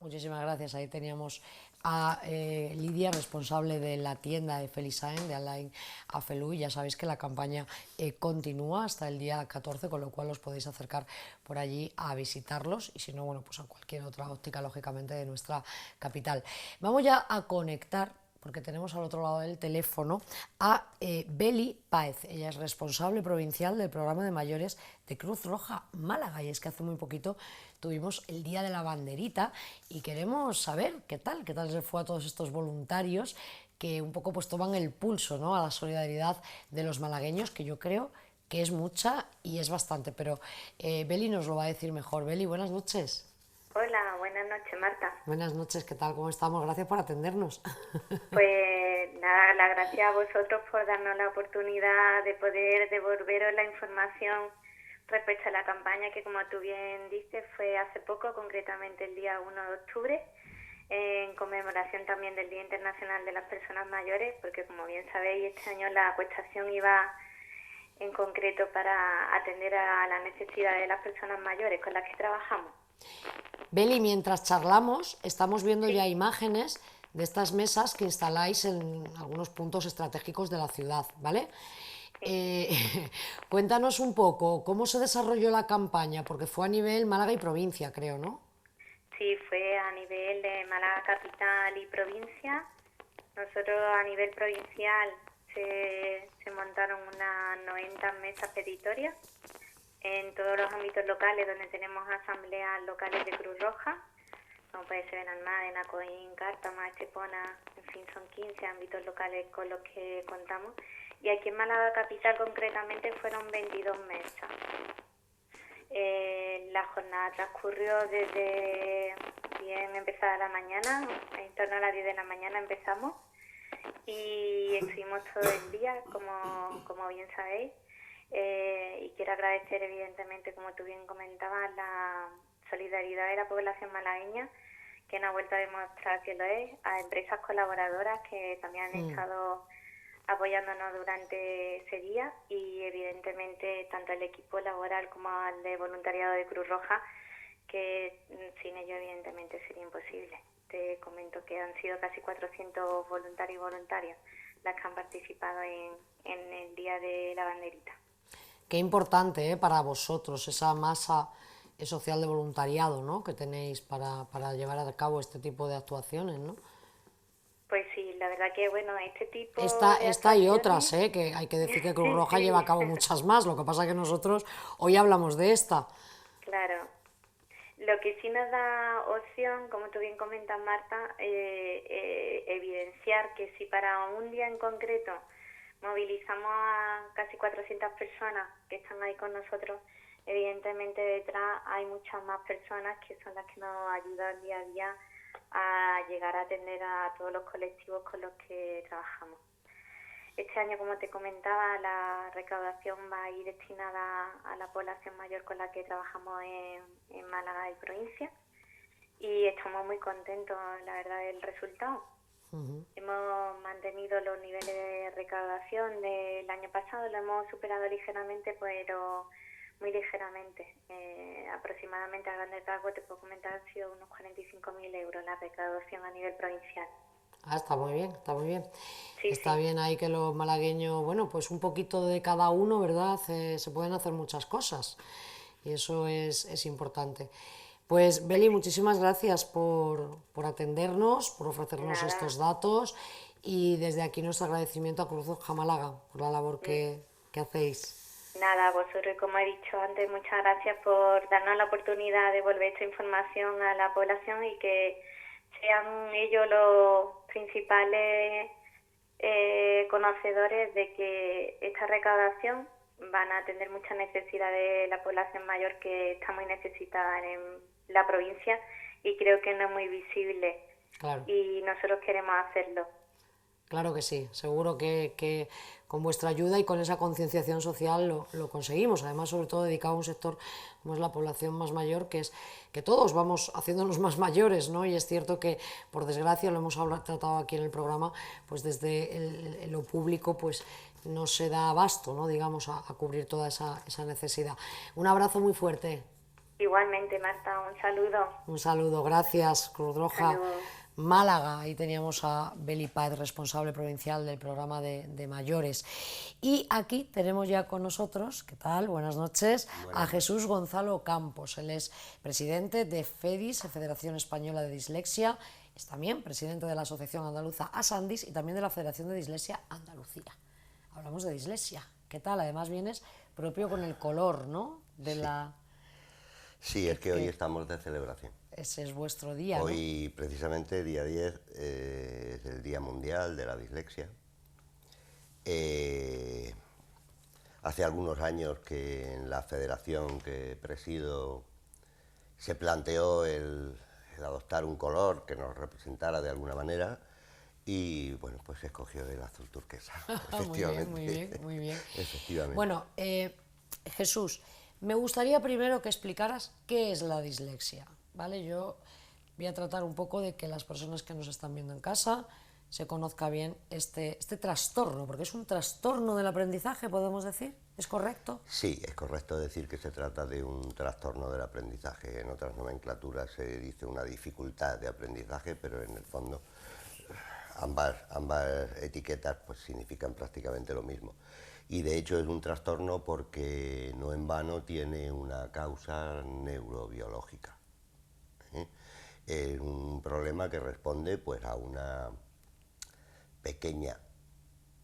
Muchísimas gracias. Ahí teníamos a Lidia, responsable de la tienda de Felisaen, de Alain Afelu. Ya sabéis que la campaña continúa hasta el día 14, con lo cual os podéis acercar por allí a visitarlos y si no, bueno, pues a cualquier otra óptica, lógicamente, de nuestra capital. Vamos ya a conectar, porque tenemos al otro lado del teléfono, a Beli Páez. Ella es responsable provincial del programa de mayores de Cruz Roja Málaga, y es que hace muy poquito tuvimos el Día de la Banderita y queremos saber qué tal se fue a todos estos voluntarios que un poco pues toman el pulso, ¿no?, a la solidaridad de los malagueños, que yo creo que es mucha y es bastante, pero Beli nos lo va a decir mejor. Beli, buenas noches. Hola, buenas noches, Marta. Buenas noches, ¿qué tal? ¿Cómo estamos? Gracias por atendernos. Pues nada, las gracias a vosotros por darnos la oportunidad de poder devolveros la información respecto a la campaña que, como tú bien dices, fue hace poco, concretamente el día 1 de octubre, en conmemoración también del Día Internacional de las Personas Mayores, porque como bien sabéis, este año la acuestación iba en concreto para atender a las necesidades de las personas mayores con las que trabajamos. Beli, mientras charlamos, estamos viendo ya imágenes de estas mesas que instaláis en algunos puntos estratégicos de la ciudad, ¿vale? Cuéntanos un poco, ¿cómo se desarrolló la campaña? Porque fue a nivel Málaga y provincia, creo, ¿no? Sí, fue a nivel de Málaga capital y provincia. Nosotros a nivel provincial se montaron unas 90 mesas petitorias en todos los ámbitos locales donde tenemos asambleas locales de Cruz Roja, como puede ser en Almádena, Coín, Cártama, Estepona, en fin, son 15 ámbitos locales con los que contamos. Y aquí en Málaga capital concretamente fueron 22 mesas. La jornada transcurrió desde bien empezada la mañana, en torno a las 10 de la mañana empezamos y estuvimos todo el día, como bien sabéis. Y quiero agradecer evidentemente, como tú bien comentabas, la solidaridad de la población malagueña, que nos ha vuelto a demostrar que lo es, a empresas colaboradoras que también han estado apoyándonos durante ese día y evidentemente tanto el equipo laboral como el de voluntariado de Cruz Roja, que sin ello evidentemente sería imposible. Te comento que han sido casi 400 voluntarios y voluntarias las que han participado en el Día de la Banderita. Qué importante para vosotros esa masa social de voluntariado, ¿no?, que tenéis para llevar a cabo este tipo de actuaciones, ¿no? Pues sí, la verdad que bueno, este tipo Esta y otras, que hay que decir que Cruz Roja sí, lleva a cabo muchas más, lo que pasa es que nosotros hoy hablamos de esta. Claro. Lo que sí nos da opción, como tú bien comentas, Marta, evidenciar que si para un día en concreto movilizamos a casi 400 personas que están ahí con nosotros, evidentemente detrás hay muchas más personas que son las que nos ayudan día a día a llegar a atender a todos los colectivos con los que trabajamos. Este año, como te comentaba, la recaudación va a ir destinada a la población mayor con la que trabajamos en Málaga y provincia y estamos muy contentos, la verdad, del resultado. Hemos mantenido los niveles de recaudación del año pasado, lo hemos superado ligeramente, pero muy ligeramente. Aproximadamente a grandes rasgos te puedo comentar han sido unos 45.000 euros la recaudación a nivel provincial. Está muy bien, está muy bien. Sí, Está sí. bien ahí que los malagueños, bueno, pues un poquito de cada uno, ¿verdad? Se pueden hacer muchas cosas y eso es importante. Pues Beli, muchísimas gracias por atendernos, por ofrecernos Nada. estos datos y desde aquí nuestro agradecimiento a Cruz Roja Málaga por la labor que hacéis. Nada, vosotros, como he dicho antes, muchas gracias por darnos la oportunidad de devolver esta información a la población y que sean ellos los principales conocedores de que esta recaudación van a atender muchas necesidades de la población mayor que está muy necesitada en la provincia y creo que no es muy visible. Claro. Y nosotros queremos hacerlo. Claro que sí, seguro que con vuestra ayuda y con esa concienciación social lo conseguimos. Además, sobre todo dedicado a un sector como es la población más mayor, que es que todos vamos haciéndonos más mayores, ¿no? Y es cierto que, por desgracia, lo hemos tratado aquí en el programa, pues desde lo público, pues no se da abasto, ¿no? Digamos, a cubrir toda esa necesidad. Un abrazo muy fuerte. Igualmente, Marta, un saludo. Un saludo, gracias, Cruz Roja. Málaga, ahí teníamos a Beli Páez, responsable provincial del programa de mayores. Y aquí tenemos ya con nosotros, ¿qué tal? Buenas noches, a Jesús Gonzalo Campos. Él es presidente de FEDIS, Federación Española de Dislexia, es también presidente de la Asociación Andaluza Asandis y también de la Federación de Dislexia Andalucía. Hablamos de dislexia, ¿qué tal? Además vienes propio con el color, ¿no? De la... Sí, es que hoy estamos de celebración. Ese es vuestro día, Hoy, precisamente, día 10, es el Día Mundial de la Dislexia. Hace algunos años que en la federación que presido se planteó el adoptar un color que nos representara de alguna manera y, bueno, pues se escogió el azul turquesa, efectivamente. Muy bien, muy bien. Efectivamente. Bueno, Jesús, me gustaría primero que explicaras qué es la dislexia, ¿vale? Yo voy a tratar un poco de que las personas que nos están viendo en casa se conozca bien este trastorno, porque es un trastorno del aprendizaje, podemos decir, ¿es correcto? Sí, es correcto decir que se trata de un trastorno del aprendizaje. En otras nomenclaturas se dice una dificultad de aprendizaje, pero en el fondo ambas etiquetas pues significan prácticamente lo mismo. Y de hecho es un trastorno porque no en vano tiene una causa neurobiológica. Es un problema que responde pues a una pequeña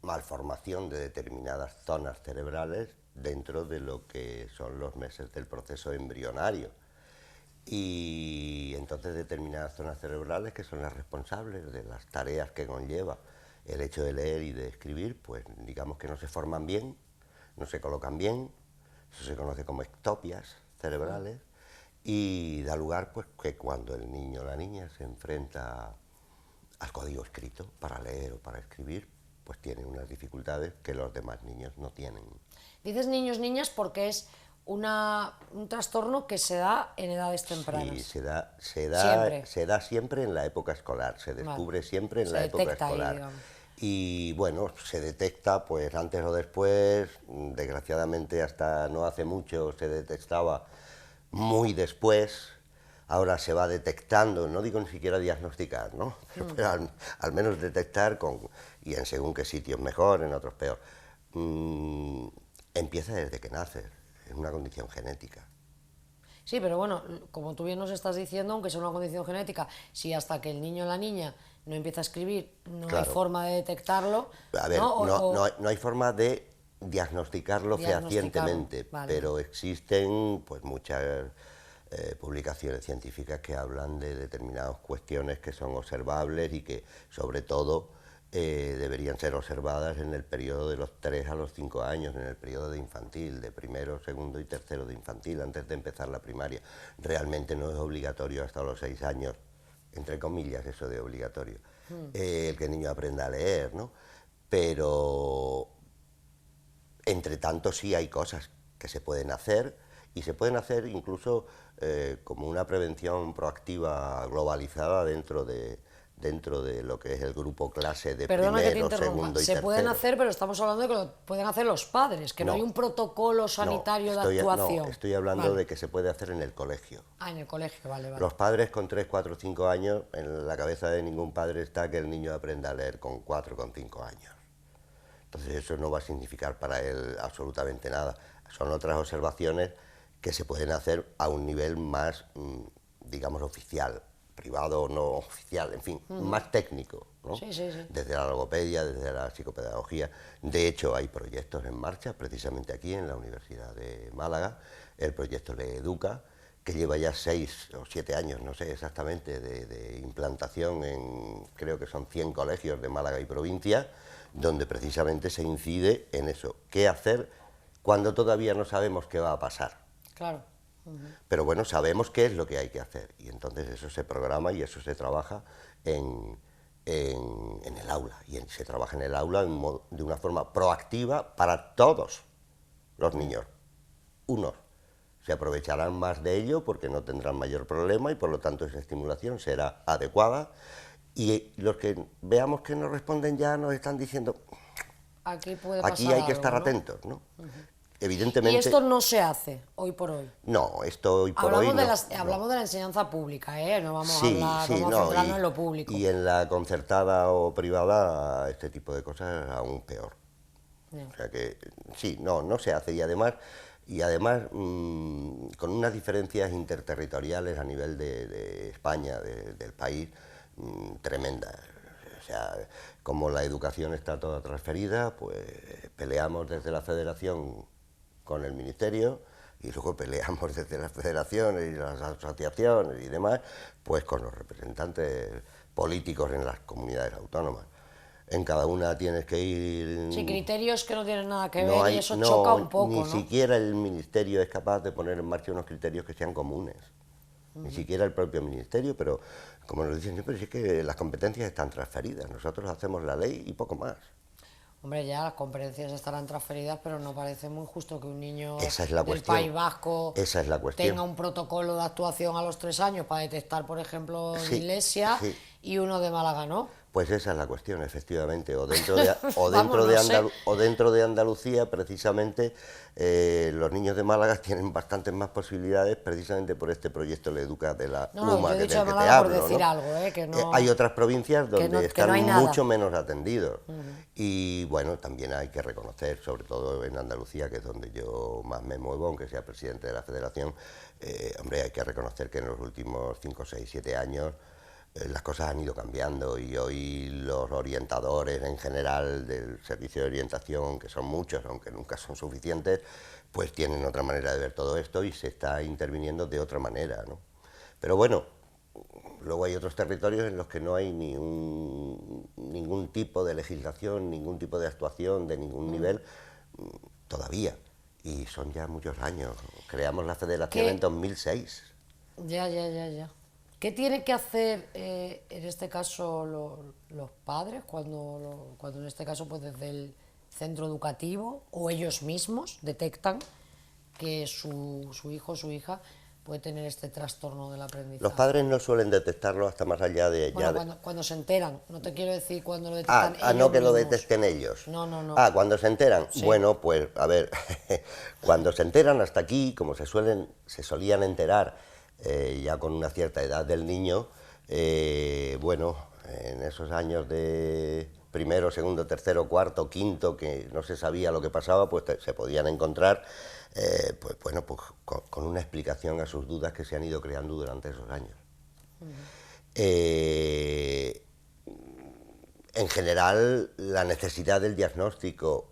malformación de determinadas zonas cerebrales dentro de lo que son los meses del proceso embrionario. Y entonces determinadas zonas cerebrales que son las responsables de las tareas que conlleva el hecho de leer y de escribir, pues digamos que no se forman bien, no se colocan bien, eso se conoce como ectopias cerebrales, y da lugar pues que cuando el niño o la niña se enfrenta al código escrito para leer o para escribir, pues tiene unas dificultades que los demás niños no tienen. Dices niños, niñas porque es un trastorno que se da en edades tempranas. Sí, se da siempre en la época escolar, se descubre siempre en la época escolar. Ahí, y bueno, se detecta pues antes o después, desgraciadamente hasta no hace mucho se detectaba muy después, ahora se va detectando, no digo ni siquiera diagnosticar, ¿no? Pero al menos detectar, y en según qué sitios mejor, en otros peor. Empieza desde que naces, es una condición genética. Sí, pero bueno, como tú bien nos estás diciendo, aunque sea una condición genética, si hasta que el niño o la niña no empieza a escribir no hay forma de detectarlo... A ver, no hay forma de diagnosticarlo fehacientemente, vale. Pero existen pues muchas publicaciones científicas que hablan de determinadas cuestiones que son observables y que sobre todo deberían ser observadas en el periodo de los 3 a los 5 años, en el periodo de infantil, de primero, segundo y tercero de infantil, antes de empezar la primaria. Realmente no es obligatorio hasta los 6 años, entre comillas eso de obligatorio, el que el niño aprenda a leer, ¿no? Pero entre tanto sí hay cosas que se pueden hacer, y se pueden hacer incluso como una prevención proactiva globalizada dentro de lo que es el grupo clase de primero, segundo y tercero. Se pueden hacer, pero estamos hablando de que lo pueden hacer los padres, que no hay un protocolo sanitario de actuación. No, estoy hablando de que se puede hacer en el colegio. Ah, en el colegio, vale. Los padres con 3, 4, 5 años, en la cabeza de ningún padre está que el niño aprenda a leer con 4, con 5 años. Entonces eso no va a significar para él absolutamente nada. Son otras observaciones que se pueden hacer a un nivel más, digamos, oficial, privado o no oficial, en fin, más técnico, ¿no? Sí. Desde la logopedia, desde la psicopedagogía. De hecho, hay proyectos en marcha, precisamente aquí en la Universidad de Málaga, el proyecto LeEduca, que lleva ya 6 o 7 años, no sé exactamente, de implantación en, creo que son 100 colegios de Málaga y provincia, donde precisamente se incide en eso, qué hacer cuando todavía no sabemos qué va a pasar. Claro. Pero bueno, sabemos qué es lo que hay que hacer, y entonces eso se programa y eso se trabaja en en el aula, y se trabaja en el aula de una forma proactiva para todos los niños. Unos se aprovecharán más de ello porque no tendrán mayor problema y por lo tanto esa estimulación será adecuada, y los que veamos que no responden ya nos están diciendo, Aquí puede pasar aquí hay que algo, estar ¿no? atentos, ¿no? Evidentemente... Y esto no se hace hoy por hoy. No, esto hoy por Hablamos hoy de no, hablamos de la enseñanza pública, ¿eh? No vamos Sí, a hablar, sí, vamos a no, centrarnos en lo público. y en la concertada o privada este tipo de cosas aún peor. Ya. O sea que sí, no se hace, y además con unas diferencias interterritoriales a nivel de España, del país, tremendas. O sea, como la educación está toda transferida, pues peleamos desde la Federación con el Ministerio, y luego peleamos desde las federaciones y las asociaciones y demás, pues con los representantes políticos en las comunidades autónomas. En cada una tienes que ir... Sí, criterios que no tienen nada que No ver, hay- y eso no, choca un poco, ni ¿no? siquiera el Ministerio es capaz de poner en marcha unos criterios que sean comunes. Ni siquiera el propio Ministerio, pero como nos dicen siempre, es que las competencias están transferidas. Nosotros hacemos la ley y poco más. Hombre, ya las competencias estarán transferidas, pero no parece muy justo que un niño Esa es la del cuestión. País Vasco Esa es la cuestión. tenga un protocolo de actuación a los 3 años para detectar, por ejemplo, Sí, dislexia, sí. y uno de Málaga no. Pues esa es la cuestión, efectivamente. O Vamos, no sé. dentro de Andalucía, precisamente, los niños de Málaga tienen bastantes más posibilidades, precisamente por este proyecto Le Educa de la No, UMA, yo he del dicho de que te Málaga por hablo, decir ¿no? algo, que no... Hay otras provincias donde que no están hay nada. mucho menos atendidos. Y bueno, también hay que reconocer, sobre todo en Andalucía, que es donde yo más me muevo, aunque sea presidente de la Federación, hombre, hay que reconocer que en los últimos 5, 6, 7 años las cosas han ido cambiando, y hoy los orientadores en general del servicio de orientación, que son muchos, aunque nunca son suficientes, pues tienen otra manera de ver todo esto y se está interviniendo de otra manera, ¿no? Pero bueno, luego hay otros territorios en los que no hay ningún tipo de legislación, ningún tipo de actuación de ningún nivel todavía, y son ya muchos años. Creamos la federación ¿Qué? en 2006. Ya. ¿Qué tienen que hacer en este caso los padres cuando en este caso pues desde el centro educativo o ellos mismos detectan que su hijo o su hija puede tener este trastorno del aprendizaje? Los padres no suelen detectarlo hasta más allá de... Bueno, cuando se enteran, no te quiero decir cuando lo detectan ellos no que lo mismos. detecten ellos. No. Cuando se enteran. Sí. Bueno, pues a ver, cuando se enteran hasta aquí, como se solían enterar ya con una cierta edad del niño, bueno, en esos años de primero, segundo, tercero, cuarto, quinto, que no se sabía lo que pasaba, pues se podían encontrar, pues bueno, pues con una explicación a sus dudas que se han ido creando durante esos años. En general, la necesidad del diagnóstico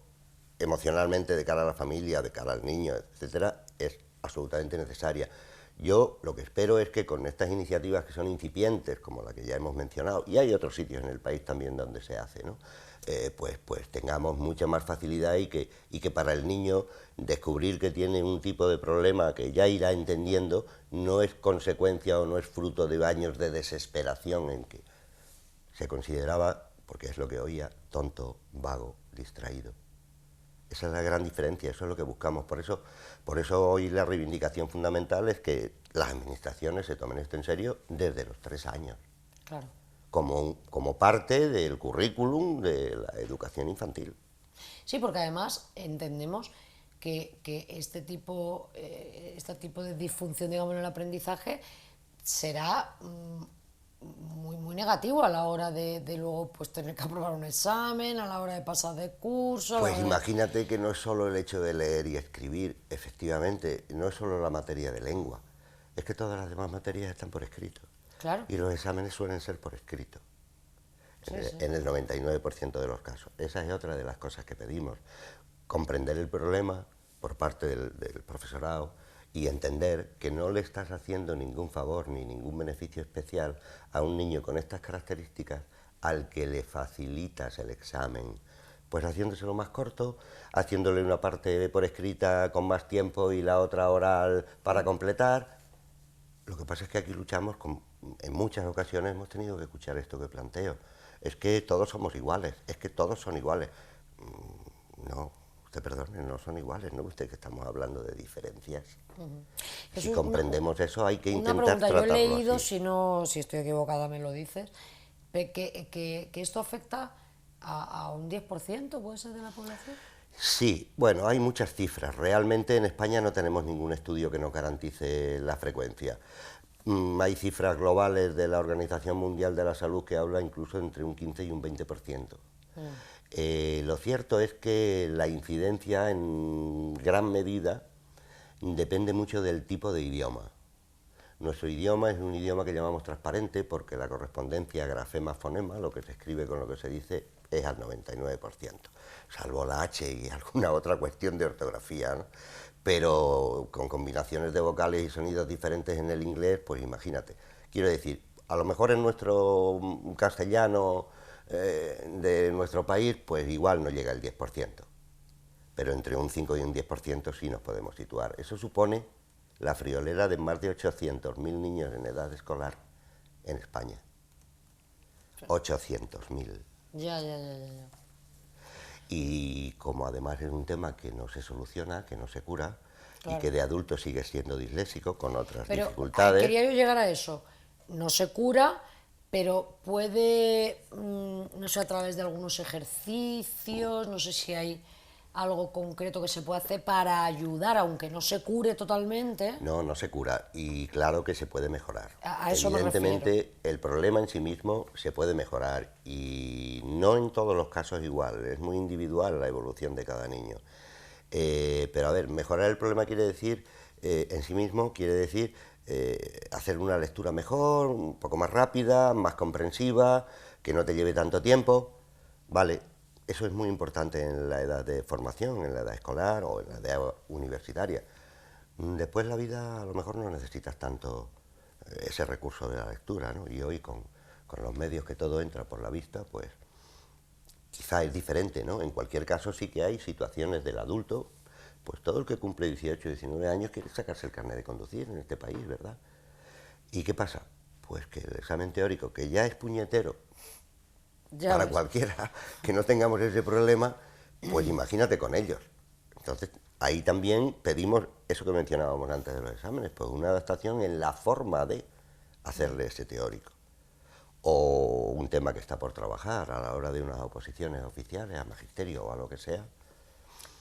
emocionalmente de cara a la familia, de cara al niño, etcétera, es absolutamente necesaria. Yo lo que espero es que con estas iniciativas que son incipientes, como la que ya hemos mencionado, y hay otros sitios en el país también donde se hace, ¿no? Pues tengamos mucha más facilidad, y que para el niño descubrir que tiene un tipo de problema que ya irá entendiendo no es consecuencia o no es fruto de años de desesperación en que se consideraba, porque es lo que oía, tonto, vago, distraído. Esa es la gran diferencia, eso es lo que buscamos. Por eso hoy la reivindicación fundamental es que las administraciones se tomen esto en serio desde los 3 años. Claro. Como parte del currículum de la educación infantil. Sí, porque además entendemos que este tipo de disfunción, digamos, en el aprendizaje será muy negativo a la hora de luego pues tener que aprobar un examen, a la hora de pasar de curso. Pues imagínate que no es solo el hecho de leer y escribir, efectivamente, no es solo la materia de lengua, es que todas las demás materias están por escrito. Claro. Y los exámenes suelen ser por escrito, Sí. en el 99% de los casos. Esa es otra de las cosas que pedimos, comprender el problema por parte del profesorado y entender que no le estás haciendo ningún favor ni ningún beneficio especial a un niño con estas características al que le facilitas el examen, pues haciéndoselo más corto, haciéndole una parte por escrita con más tiempo y la otra oral para completar. Lo que pasa es que aquí luchamos en muchas ocasiones hemos tenido que escuchar esto que planteo. es que todos somos iguales, es que todos son iguales. No, usted perdone, no son iguales, ¿no? Usted que estamos hablando de diferencias. Si comprendemos eso, hay que intentar una pregunta, tratarlo yo he leído, así. si estoy equivocada me lo dices, que esto afecta a un 10%, ¿puede ser, de la población? Sí, bueno, hay muchas cifras. Realmente en España no tenemos ningún estudio que nos garantice la frecuencia. Hay cifras globales de la Organización Mundial de la Salud que habla incluso entre un 15 y un 20%. Lo cierto es que la incidencia en gran medida depende mucho del tipo de idioma. Nuestro idioma es un idioma que llamamos transparente porque la correspondencia grafema-fonema, lo que se escribe con lo que se dice, es al 99%, salvo la H y alguna otra cuestión de ortografía, ¿no? Pero con combinaciones de vocales y sonidos diferentes en el inglés, pues imagínate. Quiero decir, a lo mejor en nuestro castellano de nuestro país, pues igual no llega el 10%, pero entre un 5 y un 10% sí nos podemos situar. Eso supone la friolera de más de 800.000 niños en edad escolar en España. 800.000. Ya. Y como además es un tema que no se soluciona, que no se cura, claro, y que de adulto sigue siendo disléxico con otras pero dificultades. quería yo llegar a eso. No se cura, pero puede, no sé, a través de algunos ejercicios, no sé si hay algo concreto que se puede hacer para ayudar, aunque no se cure totalmente. No, no se cura, y claro que se puede mejorar. A eso me Evidentemente, refiero. el problema en sí mismo se puede mejorar, y no en todos los casos igual, es muy individual la evolución de cada niño. Pero a ver, mejorar el problema quiere decir, en sí mismo, quiere decir hacer una lectura mejor, un poco más rápida, más comprensiva, que no te lleve tanto tiempo, ¿vale? Eso es muy importante en la edad de formación, en la edad escolar o en la edad universitaria. Después la vida a lo mejor no necesitas tanto ese recurso de la lectura, ¿no? Y hoy con los medios que todo entra por la vista, pues quizá es diferente, ¿no? En cualquier caso sí que hay situaciones del adulto, pues todo el que cumple 18 o 19 años quiere sacarse el carnet de conducir en este país, ¿verdad? ¿Y qué pasa? Pues que el examen teórico, que ya es puñetero, Ya para ves. cualquiera que no tengamos ese problema, pues imagínate con ellos. Entonces, ahí también pedimos eso que mencionábamos antes de los exámenes, pues una adaptación en la forma de hacerle ese teórico. O un tema que está por trabajar a la hora de unas oposiciones oficiales, a magisterio o a lo que sea.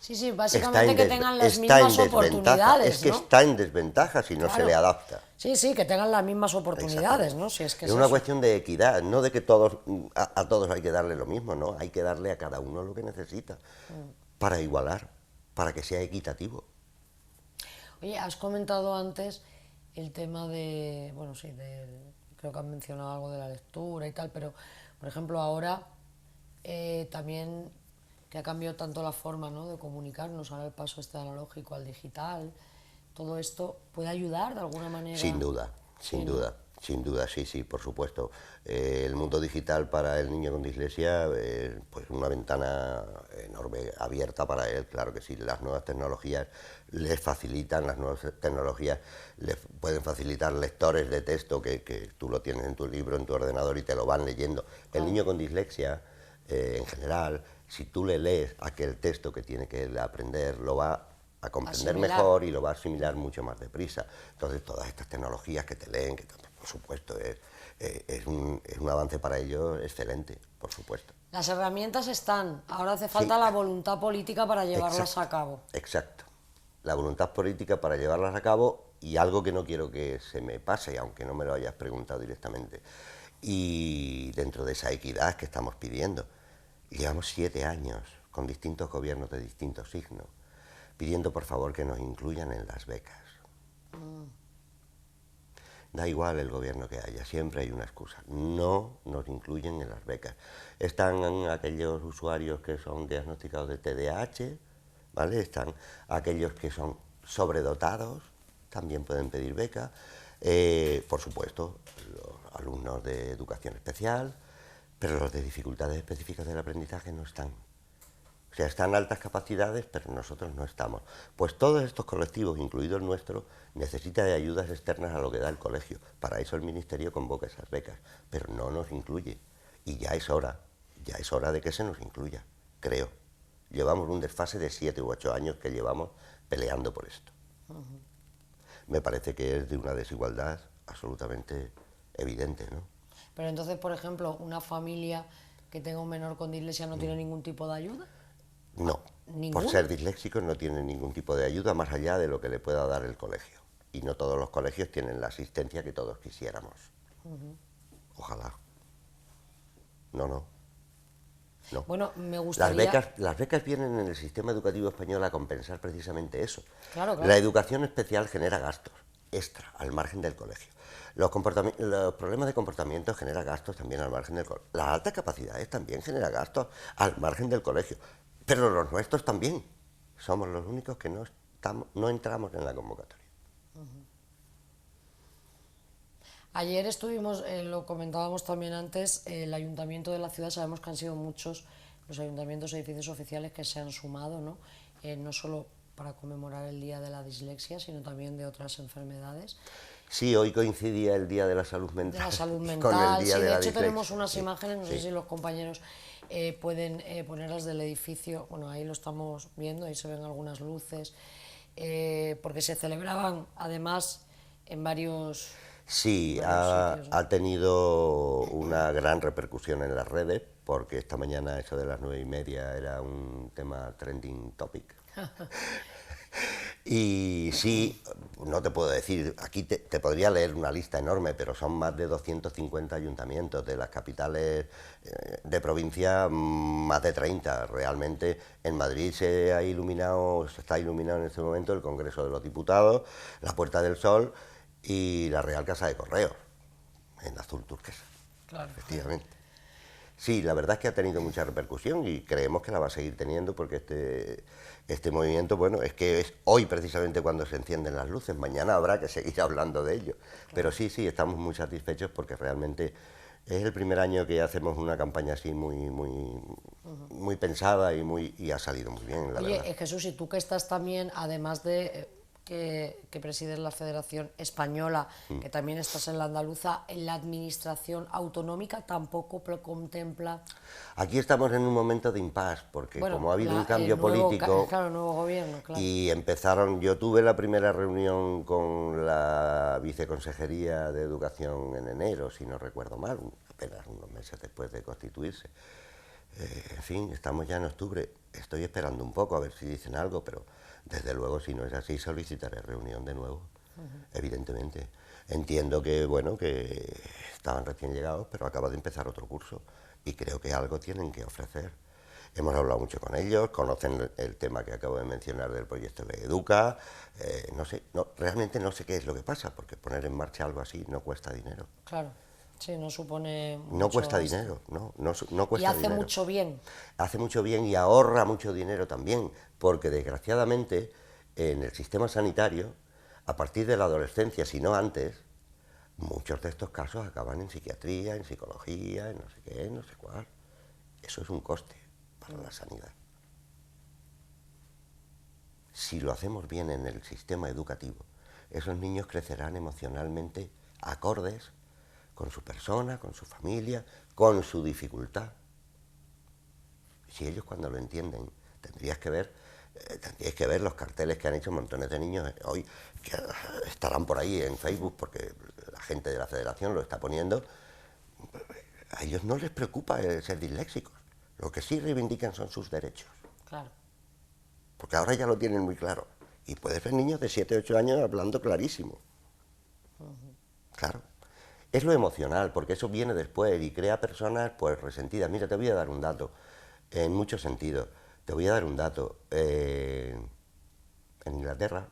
Sí, básicamente que tengan las mismas oportunidades, Es que ¿no? está en desventaja si no se Claro. le adapta. Sí, que tengan las mismas oportunidades, ¿no? Si es que Es es una eso. cuestión de equidad, no de que todos a todos hay que darle lo mismo, no, hay que darle a cada uno lo que necesita para igualar, para que sea equitativo. Oye, has comentado antes el tema de, bueno, sí, creo que has mencionado algo de la lectura y tal, pero, por ejemplo, ahora también que ha cambiado tanto la forma, ¿no?, de comunicarnos, ahora el paso este analógico al digital, todo esto puede ayudar de alguna manera. Sin duda, sí, por supuesto. El mundo digital para el niño con dislexia es pues una ventana enorme, abierta para él, claro que sí. Las nuevas tecnologías les facilitan, las nuevas tecnologías les pueden facilitar lectores de texto que tú lo tienes en tu libro, en tu ordenador y te lo van leyendo. El niño con dislexia, en general, si tú le lees aquel texto que tiene que aprender, lo va a comprender mejor y lo va a asimilar mucho más deprisa. Entonces, todas estas tecnologías que te leen, que por supuesto es un avance para ellos excelente, por supuesto. Las herramientas están, ahora hace falta la voluntad política para llevarlas a cabo. Exacto, la voluntad política para llevarlas a cabo, y algo que no quiero que se me pase, aunque no me lo hayas preguntado directamente, y dentro de esa equidad que estamos pidiendo, llevamos 7 años con distintos gobiernos de distintos signos, pidiendo por favor que nos incluyan en las becas. Da igual el gobierno que haya, siempre hay una excusa. No nos incluyen en las becas. Están aquellos usuarios que son diagnosticados de TDAH, ¿vale? Están aquellos que son sobredotados, también pueden pedir beca. Por supuesto, los alumnos de educación especial, pero los de dificultades específicas del aprendizaje no están. O sea, están altas capacidades, pero nosotros no estamos. Pues todos estos colectivos, incluido el nuestro, necesitan de ayudas externas a lo que da el colegio. Para eso el Ministerio convoca esas becas, pero no nos incluye. Y ya es hora de que se nos incluya, creo. Llevamos un desfase de 7 u 8 años que llevamos peleando por esto. Me parece que es de una desigualdad absolutamente evidente, ¿no? Pero entonces, por ejemplo, una familia que tenga un menor con dislexia no tiene ningún tipo de ayuda. No, ¿Ningún? por ser disléxicos no tienen ningún tipo de ayuda más allá de lo que le pueda dar el colegio. Y no todos los colegios tienen la asistencia que todos quisiéramos. Ojalá. No. Bueno, me gustaría... Las becas vienen en el sistema educativo español a compensar precisamente eso. Claro. La educación especial genera gastos extra al margen del colegio. Los problemas de comportamiento generan gastos también al margen del colegio. Las altas capacidades también generan gastos al margen del colegio. Pero los nuestros también. Somos los únicos que no entramos en la convocatoria. Ayer estuvimos, lo comentábamos también antes, el ayuntamiento de la ciudad, sabemos que han sido muchos los ayuntamientos y edificios oficiales que se han sumado, ¿no? No solo para conmemorar el Día de la Dislexia, sino también de otras enfermedades. Sí, hoy coincidía el Día de la Salud Mental. De la salud mental, con el día sí, de la hecho dislexia. tenemos unas imágenes, no sé si los compañeros pueden ponerlas del edificio, bueno, ahí lo estamos viendo, ahí se ven algunas luces, porque se celebraban además en varios... Sí, sitios, ¿no? ha tenido una gran repercusión en las redes, porque esta mañana, eso de las 9:30, era un tema trending topic. Y sí, no te puedo decir, aquí te podría leer una lista enorme, pero son más de 250 ayuntamientos, de las capitales de provincia, más de 30. Realmente en Madrid se está iluminado en este momento el Congreso de los Diputados, la Puerta del Sol y la Real Casa de Correos, en azul turquesa, Claro. efectivamente. Sí, la verdad es que ha tenido mucha repercusión y creemos que la va a seguir teniendo porque este movimiento, bueno, es que es hoy precisamente cuando se encienden las luces, mañana habrá que seguir hablando de ello. Pero sí, estamos muy satisfechos porque realmente es el primer año que hacemos una campaña así muy pensada y ha salido muy bien, la verdad. Oye, Jesús, y tú que estás también, además de que presides la Federación Española, que también estás en la andaluza, en la administración autonómica tampoco contempla... Aquí estamos en un momento de impasse, porque Bueno, como ha habido un cambio nuevo político... Claro, nuevo gobierno, claro. Y yo tuve la primera reunión con la Viceconsejería de Educación en enero, si no recuerdo mal, apenas unos meses después de constituirse. En fin, estamos ya en octubre, estoy esperando un poco a ver si dicen algo, pero desde luego, si no es así, solicitaré reunión de nuevo, evidentemente. Entiendo que, bueno, que estaban recién llegados, pero acaba de empezar otro curso y creo que algo tienen que ofrecer. Hemos hablado mucho con ellos, conocen el tema que acabo de mencionar del proyecto de Educa, realmente no sé qué es lo que pasa, porque poner en marcha algo así no cuesta dinero. Claro, sí, no supone mucho No cuesta gasto. dinero, no cuesta Y hace dinero. mucho bien. Hace mucho bien y ahorra mucho dinero también, porque desgraciadamente en el sistema sanitario, a partir de la adolescencia, si no antes, muchos de estos casos acaban en psiquiatría, en psicología, en no sé qué, no sé cuál. Eso es un coste para la sanidad. Si lo hacemos bien en el sistema educativo, esos niños crecerán emocionalmente acordes con su persona, con su familia, con su dificultad. Si ellos cuando lo entienden, tendríais que ver los carteles que han hecho montones de niños hoy, que estarán por ahí en Facebook, porque la gente de la Federación lo está poniendo. A ellos no les preocupa el ser disléxicos, lo que sí reivindican son sus derechos. Claro. Porque ahora ya lo tienen muy claro. Y puedes ver niños de 7 o 8 años hablando clarísimo. Claro. Es lo emocional, porque eso viene después y crea personas pues resentidas. Mira, te voy a dar un dato, en muchos sentidos. Te voy a dar un dato. En Inglaterra,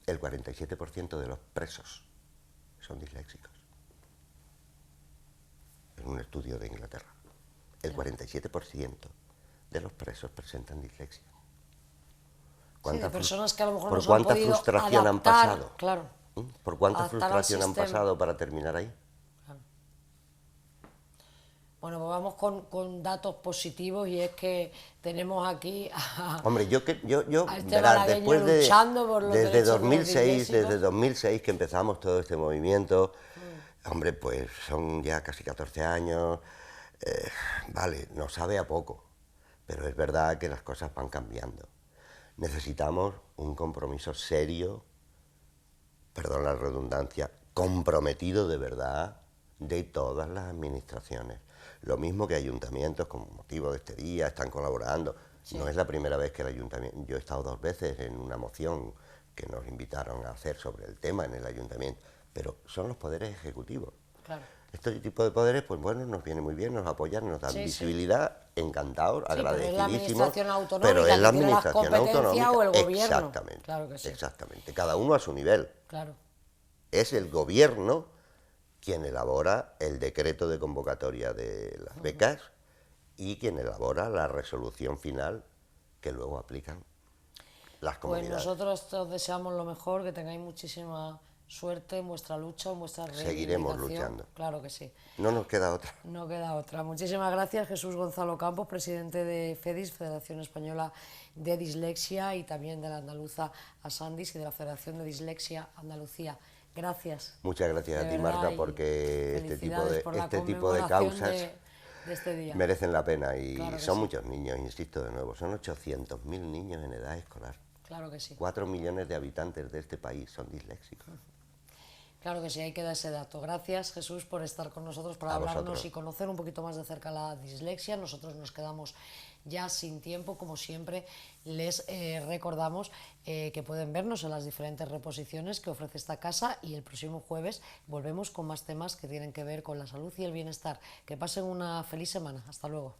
el 47% de los presos son disléxicos. En un estudio de Inglaterra. El 47% de los presos presentan dislexia. Sí, de personas que a lo mejor ¿Por no se han cuánta podido frustración han adaptar, pasado? claro, ¿Por cuánta adaptar al frustración han sistema. pasado para terminar ahí? Claro. Bueno, pues vamos con datos positivos, y es que tenemos aquí a, Hombre, yo a este verás, malagueño después luchando por los desde derechos de los 2006, disléxicos. desde 2006 que empezamos todo este movimiento, hombre, pues son ya casi 14 años, vale, nos sabe a poco, pero es verdad que las cosas van cambiando. Necesitamos un compromiso serio, perdón la redundancia, comprometido de verdad de todas las administraciones. Lo mismo que ayuntamientos, con motivo de este día, están colaborando. Sí. No es la primera vez que el ayuntamiento... Yo he estado 2 veces en una moción que nos invitaron a hacer sobre el tema en el ayuntamiento, pero son los poderes ejecutivos. Claro. Este tipo de poderes, pues bueno, nos viene muy bien, nos apoyan, nos dan visibilidad, encantados, agradecidísimos, pero es la administración autonómica o el gobierno. Exactamente, claro que sí. Exactamente, cada uno a su nivel. Claro. Es el gobierno quien elabora el decreto de convocatoria de las becas y quien elabora la resolución final que luego aplican las comunidades. Pues nosotros os deseamos lo mejor, que tengáis muchísima suerte en vuestra lucha, en vuestra reivindicación. Seguiremos luchando. Claro que sí. No nos queda otra. No queda otra. Muchísimas gracias, Jesús Gonzalo Campos, presidente de FEDIS, Federación Española de Dislexia, y también de la andaluza Asandis y de la Federación de Dislexia Andalucía. Gracias. Muchas gracias a ti, Marta, porque este tipo de causas de este día merecen la pena y claro son muchos niños, insisto de nuevo, son 800.000 niños en edad escolar. Claro que sí. 4 millones de habitantes de este país son disléxicos. Claro que sí, hay que dar ese dato. Gracias, Jesús, por estar con nosotros, para hablarnos y conocer un poquito más de cerca la dislexia. Nosotros nos quedamos ya sin tiempo, como siempre. Les recordamos que pueden vernos en las diferentes reposiciones que ofrece esta casa, y el próximo jueves volvemos con más temas que tienen que ver con la salud y el bienestar. Que pasen una feliz semana. Hasta luego.